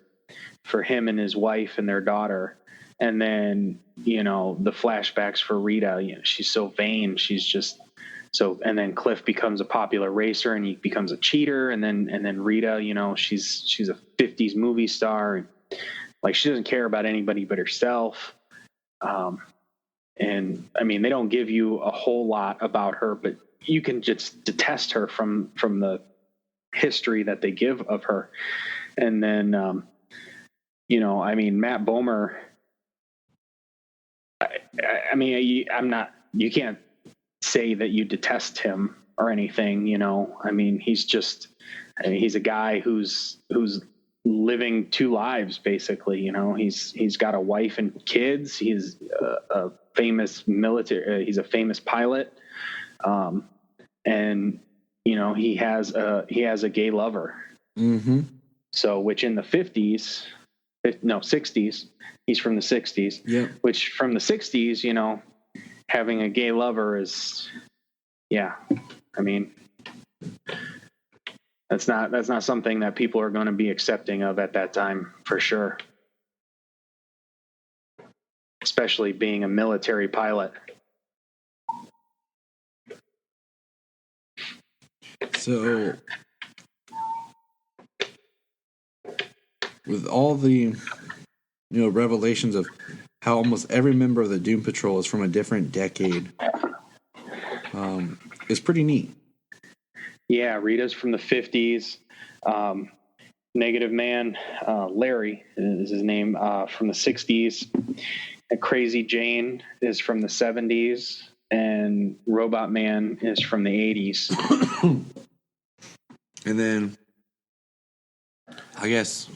[SPEAKER 7] for him and his wife and their daughter. And then, the flashbacks for Rita, she's so vain. She's just so, and then Cliff becomes a popular racer and he becomes a cheater. And then Rita, she's a 50s movie star. And like, she doesn't care about anybody but herself. And I mean, they don't give you a whole lot about her, but you can just detest her from the history that they give of her. And then, I mean, Matt Bomer, you can't say that you detest him or anything, I mean, he's a guy who's living two lives, basically. He's got a wife and kids. He's a famous military, he's a famous pilot. And he has a gay lover. Mm-hmm. So, which in the 60s, he's from the 60s. Yeah. Which from the 60s, having a gay lover is, I mean, that's not something that people are going to be accepting of at that time, for sure. Especially being a military pilot.
[SPEAKER 4] So, with all the, revelations of how almost every member of the Doom Patrol is from a different decade, it's pretty neat.
[SPEAKER 7] Yeah, Rita's from the 50s. Negative Man, Larry is his name, from the 60s. And Crazy Jane is from the 70s. And Robot Man is from the 80s.
[SPEAKER 4] And then, I guess,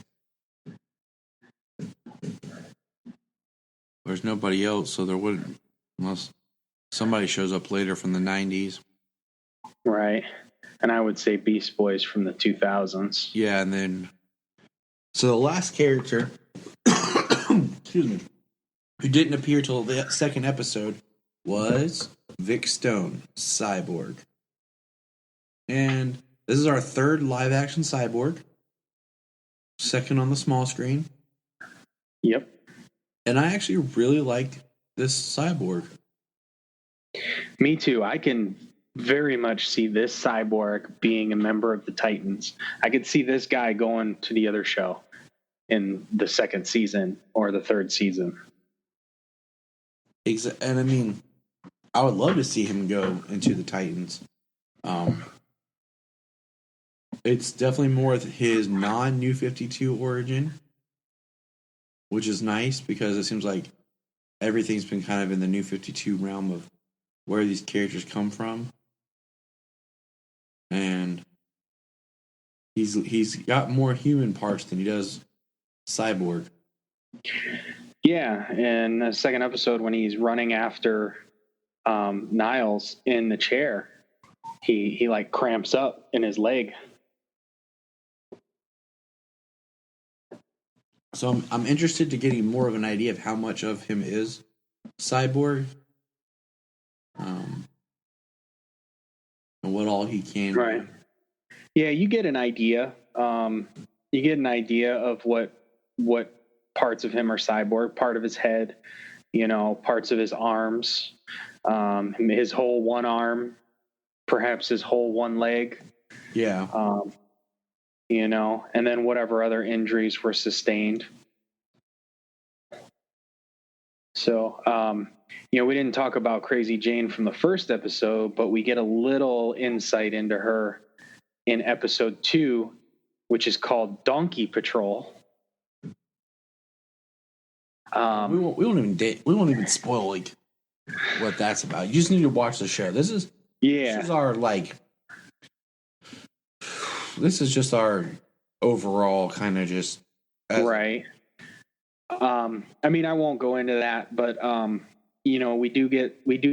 [SPEAKER 4] there's nobody else, so there wouldn't, unless somebody shows up later from the 90s.
[SPEAKER 7] Right. And I would say Beast Boys from the 2000s.
[SPEAKER 4] Yeah, and then, so the last character, excuse me, who didn't appear till the second episode was Vic Stone, Cyborg. And this is our third live-action Cyborg. Second on the small screen.
[SPEAKER 7] Yep.
[SPEAKER 4] And I actually really like this Cyborg.
[SPEAKER 7] Me too. I can very much see this Cyborg being a member of the Titans. I could see this guy going to the other show in the second season or the third season.
[SPEAKER 4] And I mean, I would love to see him go into the Titans. It's definitely more of his non-New 52 origin, which is nice because it seems like everything's been kind of in the New 52 realm of where these characters come from. And he's got more human parts than he does Cyborg.
[SPEAKER 7] Yeah, in the second episode when he's running after Niles in the chair, he like cramps up in his leg.
[SPEAKER 4] So I'm interested to getting more of an idea of how much of him is Cyborg, and what all he can.
[SPEAKER 7] Right. Yeah, you get an idea. You get an idea of what parts of him are Cyborg. Part of his head, parts of his arms, his whole one arm, perhaps his whole one leg.
[SPEAKER 4] Yeah.
[SPEAKER 7] And then whatever other injuries were sustained. So, we didn't talk about Crazy Jane from the first episode, but we get a little insight into her in episode 2, which is called Donkey Patrol.
[SPEAKER 4] We won't even spoil like what that's about. You just need to watch the show. This is just our overall kind of just
[SPEAKER 7] right. I won't go into that, but we do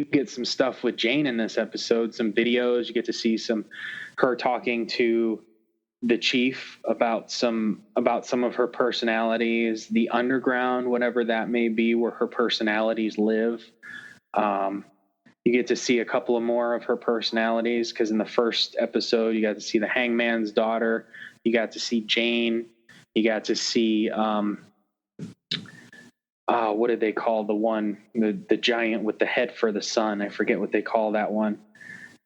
[SPEAKER 7] get some stuff with Jane in this episode, some videos. You get to see her talking to the chief about some of her personalities, the underground, whatever that may be, where her personalities live. You get to see a couple of more of her personalities, because in the first episode, you got to see the Hangman's daughter. You got to see Jane. You got to see, what did they call the giant with the head for the sun? I forget what they call that one.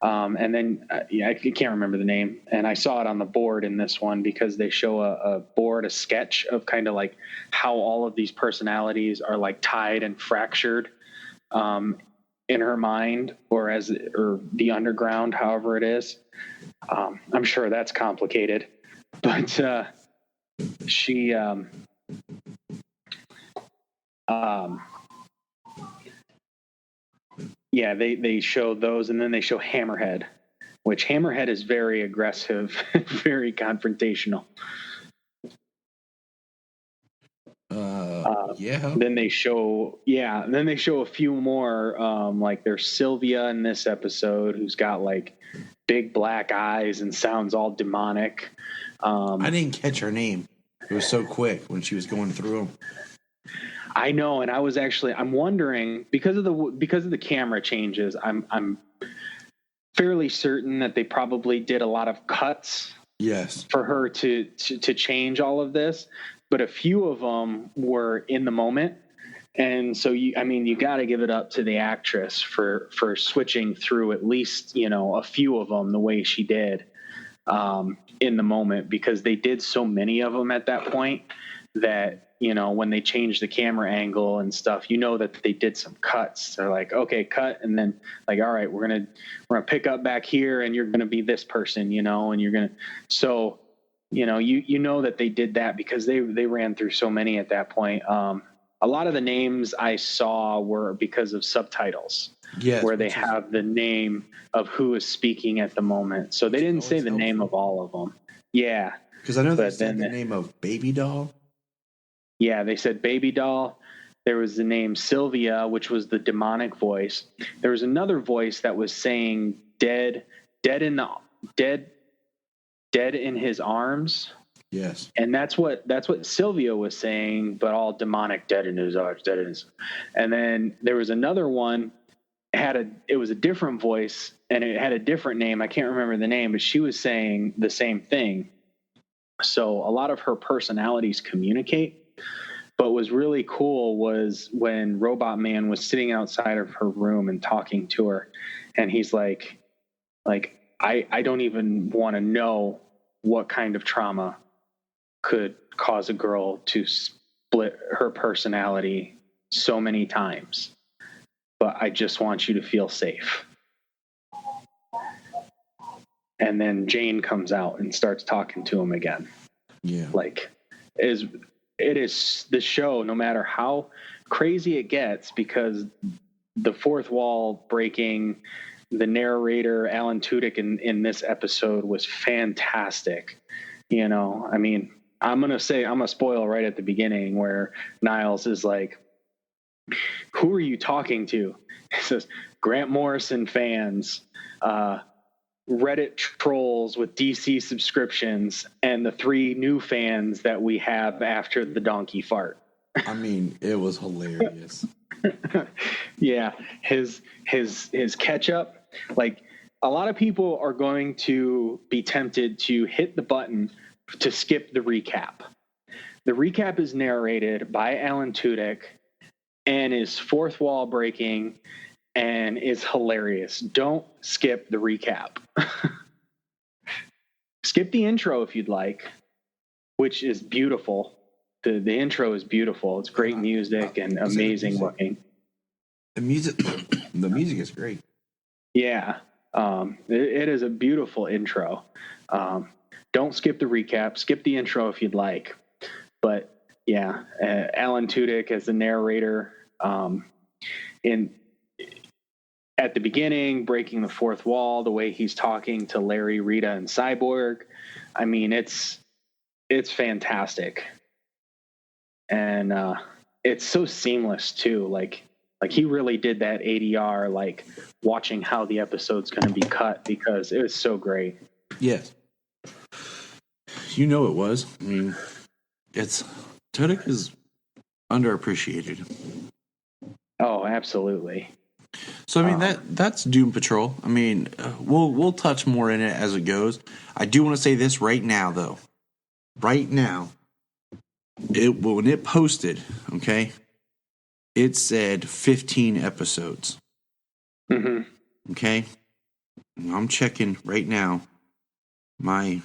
[SPEAKER 7] And then I can't remember the name. And I saw it on the board in this one because they show a sketch of kind of like how all of these personalities are like tied and fractured in her mind, or the underground, however it is. I'm sure that's complicated, but she they show those, and then they show Hammerhead, which Hammerhead is very aggressive, very confrontational. Then they show a few more, like there's Sylvia in this episode, who's got like big black eyes and sounds all demonic.
[SPEAKER 4] I didn't catch her name. It was so quick when she was going through them.
[SPEAKER 7] I know, and I'm wondering, because of the camera changes, I'm fairly certain that they probably did a lot of cuts.
[SPEAKER 4] Yes.
[SPEAKER 7] For her to change all of this, but a few of them were in the moment, and so you got to give it up to the actress for switching through at least a few of them the way she did in the moment, because they did so many of them at that point that when they changed the camera angle and stuff, that they did some cuts. They're like, okay, cut, and then like, all right, we're gonna pick up back here, and you're gonna be this person, and you're gonna. So, that they did that because they ran through so many at that point. A lot of the names I saw were because of subtitles, where they have the name of who is speaking at the moment. So they didn't say the name of all of them. Yeah,
[SPEAKER 4] because I know they said the name of Baby Doll.
[SPEAKER 7] Yeah, they said Baby Doll. There was the name Sylvia, which was the demonic voice. There was another voice that was saying dead in his arms.
[SPEAKER 4] Yes.
[SPEAKER 7] And that's what Sylvia was saying, but all demonic, dead in his arms, dead in his. And then there was another one, it was a different voice, and it had a different name. I can't remember the name, but she was saying the same thing. So a lot of her personalities communicate. But what was really cool was when Robot Man was sitting outside of her room and talking to her, and he's like, I don't even want to know what kind of trauma could cause a girl to split her personality so many times, but I just want you to feel safe. And then Jane comes out and starts talking to him again.
[SPEAKER 4] Yeah.
[SPEAKER 7] It is the show, no matter how crazy it gets, because the fourth wall breaking. The narrator, Alan Tudyk, in this episode was fantastic. You know, I mean, I'm going to spoil right at the beginning where Niles is like, who are you talking to? He says, Grant Morrison fans, Reddit trolls with DC subscriptions, and the 3 new fans that we have after the donkey fart.
[SPEAKER 4] I mean, it was hilarious.
[SPEAKER 7] Yeah, his catch up. Like, a lot of people are going to be tempted to hit the button to skip the recap. The recap is narrated by Alan Tudyk and is fourth wall breaking and is hilarious. Don't skip the recap. Skip the intro if you'd like, which is beautiful. The intro is beautiful. It's great music and amazing looking.
[SPEAKER 4] The music is great.
[SPEAKER 7] Yeah, it is a beautiful intro. Don't skip the recap. Skip the intro if you'd like. But yeah, Alan Tudyk as the narrator at the beginning, breaking the fourth wall, the way he's talking to Larry, Rita, and Cyborg. I mean, it's fantastic. And it's so seamless too. Like he really did that ADR, like watching how the episode's going to be cut, because it was so great.
[SPEAKER 4] Yes. You know it was. I mean, Tudyk is underappreciated.
[SPEAKER 7] Oh, absolutely.
[SPEAKER 4] So I mean that's Doom Patrol. I mean, we'll touch more in it as it goes. I do want to say this right now, though. Right now, when it posted, okay, it said 15 episodes.
[SPEAKER 7] Mm-hmm.
[SPEAKER 4] Okay, I'm checking right now my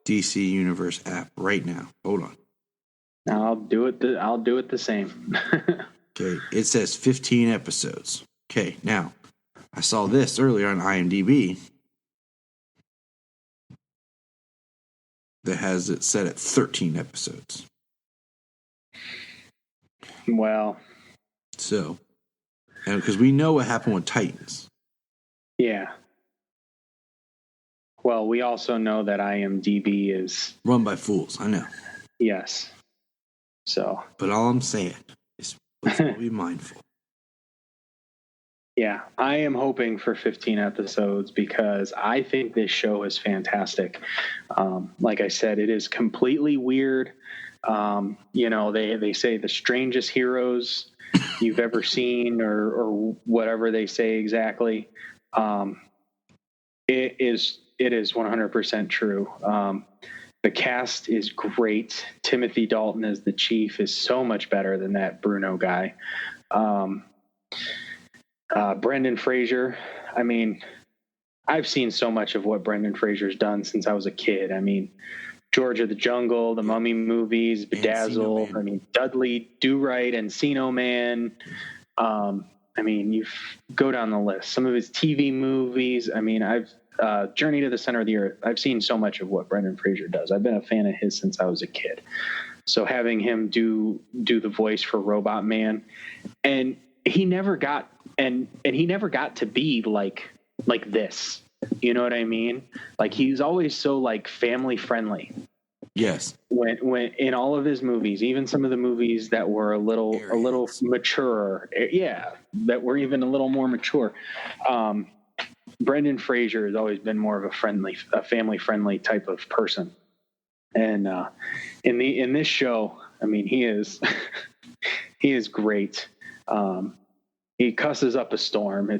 [SPEAKER 4] DC Universe app right now. Hold on.
[SPEAKER 7] I'll do it the same.
[SPEAKER 4] Okay, it says 15 episodes. Okay, now I saw this earlier on IMDb that has it set at 13 episodes.
[SPEAKER 7] Well,
[SPEAKER 4] so, and because we know what happened with Titans.
[SPEAKER 7] Yeah. Well, we also know that IMDb is
[SPEAKER 4] run by fools. I know.
[SPEAKER 7] Yes. So,
[SPEAKER 4] but all I'm saying is let's all be mindful.
[SPEAKER 7] Yeah, I am hoping for 15 episodes because I think this show is fantastic. Like I said, it is completely weird. You know, they say the strangest heroes you've ever seen, or whatever they say exactly. It is 100% true. The cast is great. Timothy Dalton as the chief is so much better than that Bruno guy. Brendan Fraser. I mean, I've seen so much of what Brendan Fraser's done since I was a kid. I mean, George of the Jungle, the Mummy movies, Bedazzled. I mean, Dudley Do Right, Encino Man. I mean, you go down the list. Some of his TV movies. I mean, I've Journey to the Center of the Earth. I've seen so much of what Brendan Fraser does. I've been a fan of his since I was a kid. So having him do the voice for Robot Man, and he never got to be like this. You know what I mean? Like, he's always so like family friendly.
[SPEAKER 4] Yes.
[SPEAKER 7] When in all of his movies, even some of the movies that were a little mature, that were even a little more mature. Brendan Fraser has always been more of a family friendly type of person. And in this show, I mean, he is great. He cusses up a storm.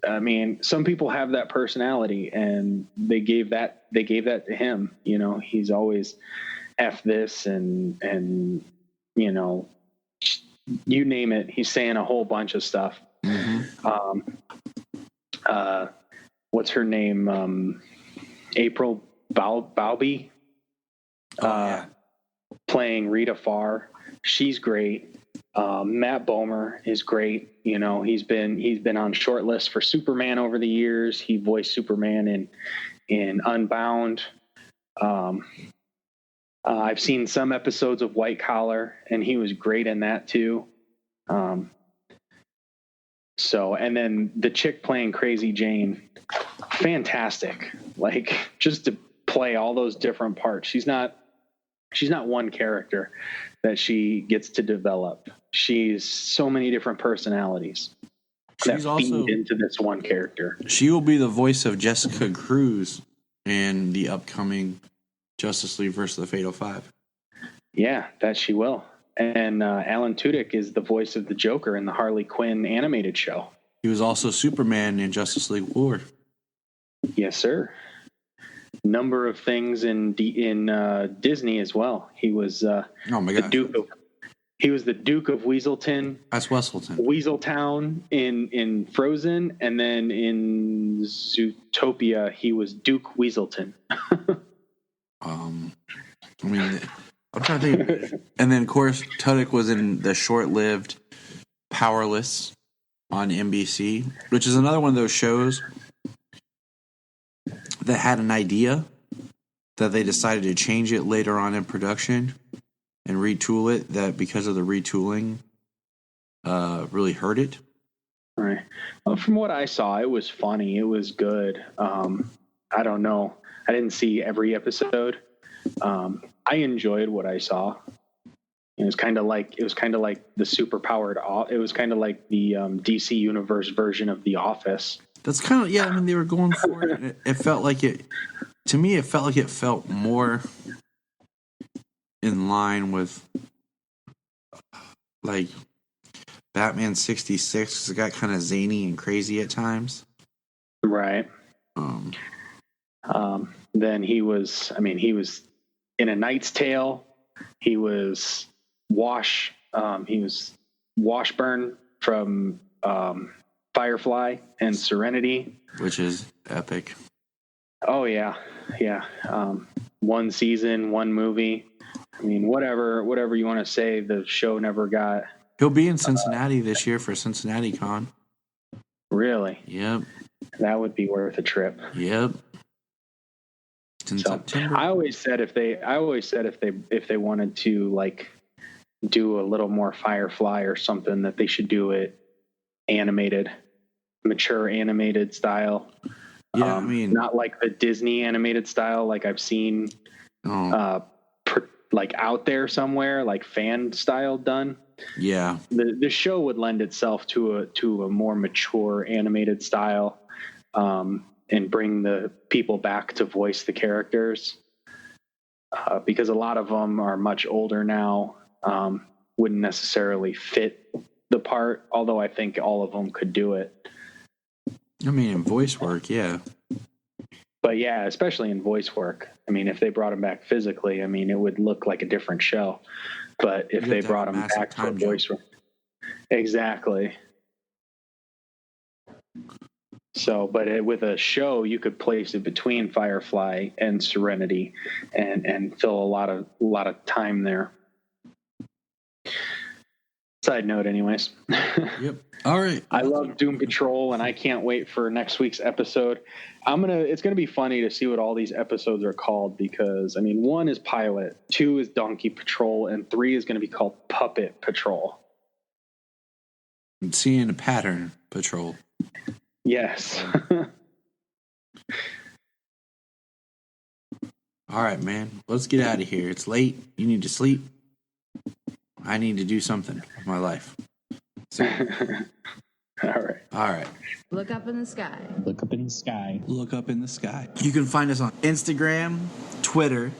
[SPEAKER 7] I mean, some people have that personality, and they gave that to him. You know, he's always F this and you know, you name it. He's saying a whole bunch of stuff. Mm-hmm. What's her name? April Bowlby, playing Rita Farr. She's great. Matt Bomer is great. You know, he's been on short lists for Superman over the years. He voiced Superman in Unbound. I've seen some episodes of White Collar, and he was great in that too. And then the chick playing Crazy Jane, fantastic. Like, just to play all those different parts. She's not one character that she gets to develop. She's so many different personalities that feed into this one character.
[SPEAKER 4] She will be the voice of Jessica Cruz in the upcoming Justice League versus the Fatal Five.
[SPEAKER 7] Yeah, that she will. And Alan Tudyk is the voice of the Joker in the Harley Quinn animated show.
[SPEAKER 4] He was also Superman in Justice League War.
[SPEAKER 7] Yes, sir. Number of things in Disney as well. He was the Duke of Weaselton.
[SPEAKER 4] That's Wesselton.
[SPEAKER 7] Weaseltown in Frozen, and then in Zootopia he was Duke Weaselton.
[SPEAKER 4] I'm trying to think. And then, of course, Tudyk was in the short-lived Powerless on NBC, which is another one of those shows that had an idea that they decided to change it later on in production and retool it, that because of the retooling really hurt it.
[SPEAKER 7] Right. Well, from what I saw, it was funny. It was good. I don't know. I didn't see every episode. I enjoyed what I saw. It was kind of like the superpowered. It was kind of like the DC Universe version of The Office.
[SPEAKER 4] That's kind of, yeah. I mean, they were going for it. It felt like it. To me, it felt like it felt more in line with like Batman 66, because it got kind of zany and crazy at times.
[SPEAKER 7] Right. Then he was in A Knight's Tale. He was Washburn from Firefly and Serenity,
[SPEAKER 4] which is epic.
[SPEAKER 7] Oh yeah. One season, one movie. I mean, whatever you want to say, the show never got.
[SPEAKER 4] He'll be in Cincinnati this year for Cincinnati Con.
[SPEAKER 7] Really?
[SPEAKER 4] Yep.
[SPEAKER 7] That would be worth a trip.
[SPEAKER 4] Yep.
[SPEAKER 7] September. I always said if they wanted to like do a little more Firefly or something, that they should do it animated, mature animated style.
[SPEAKER 4] Yeah, I mean,
[SPEAKER 7] not like the Disney animated style like I've seen like out there somewhere, like fan style done.
[SPEAKER 4] Yeah.
[SPEAKER 7] The show would lend itself to a more mature animated style, and bring the people back to voice the characters, because a lot of them are much older now, wouldn't necessarily fit the part, although I think all of them could do it.
[SPEAKER 4] I mean, in voice work, yeah.
[SPEAKER 7] But yeah, especially in voice work. I mean, if they brought them back physically, I mean, it would look like a different show. But if they brought them back for voice work. Exactly. So, but with a show, you could place it between Firefly and Serenity and fill a lot of time there. Side note, anyways.
[SPEAKER 4] Yep. All right.
[SPEAKER 7] I love Doom Patrol, and I can't wait for next week's episode. It's gonna be funny to see what all these episodes are called, because I mean, 1 is Pilot, 2 is Donkey Patrol, and 3 is gonna be called Puppet Patrol.
[SPEAKER 4] I'm seeing a pattern, Patrol.
[SPEAKER 7] Yes.
[SPEAKER 4] All right, man. Let's get out of here. It's late. You need to sleep. I need to do something with my life. So.
[SPEAKER 7] All right.
[SPEAKER 5] Look up in the sky.
[SPEAKER 6] Look up in the sky.
[SPEAKER 4] Look up in the sky. You can find us on Instagram, Twitter,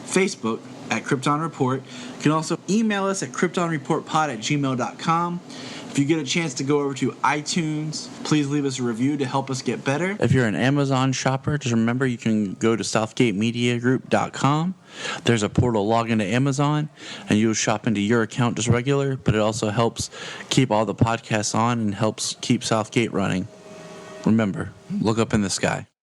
[SPEAKER 4] Facebook at Krypton Report. You can also email us at kryptonreportpod@gmail.com. If you get a chance to go over to iTunes, please leave us a review to help us get better. If you're an Amazon shopper, just remember you can go to southgatemediagroup.com. There's a portal, log into Amazon, and you'll shop into your account just regular, but it also helps keep all the podcasts on and helps keep Southgate running. Remember, look up in the sky.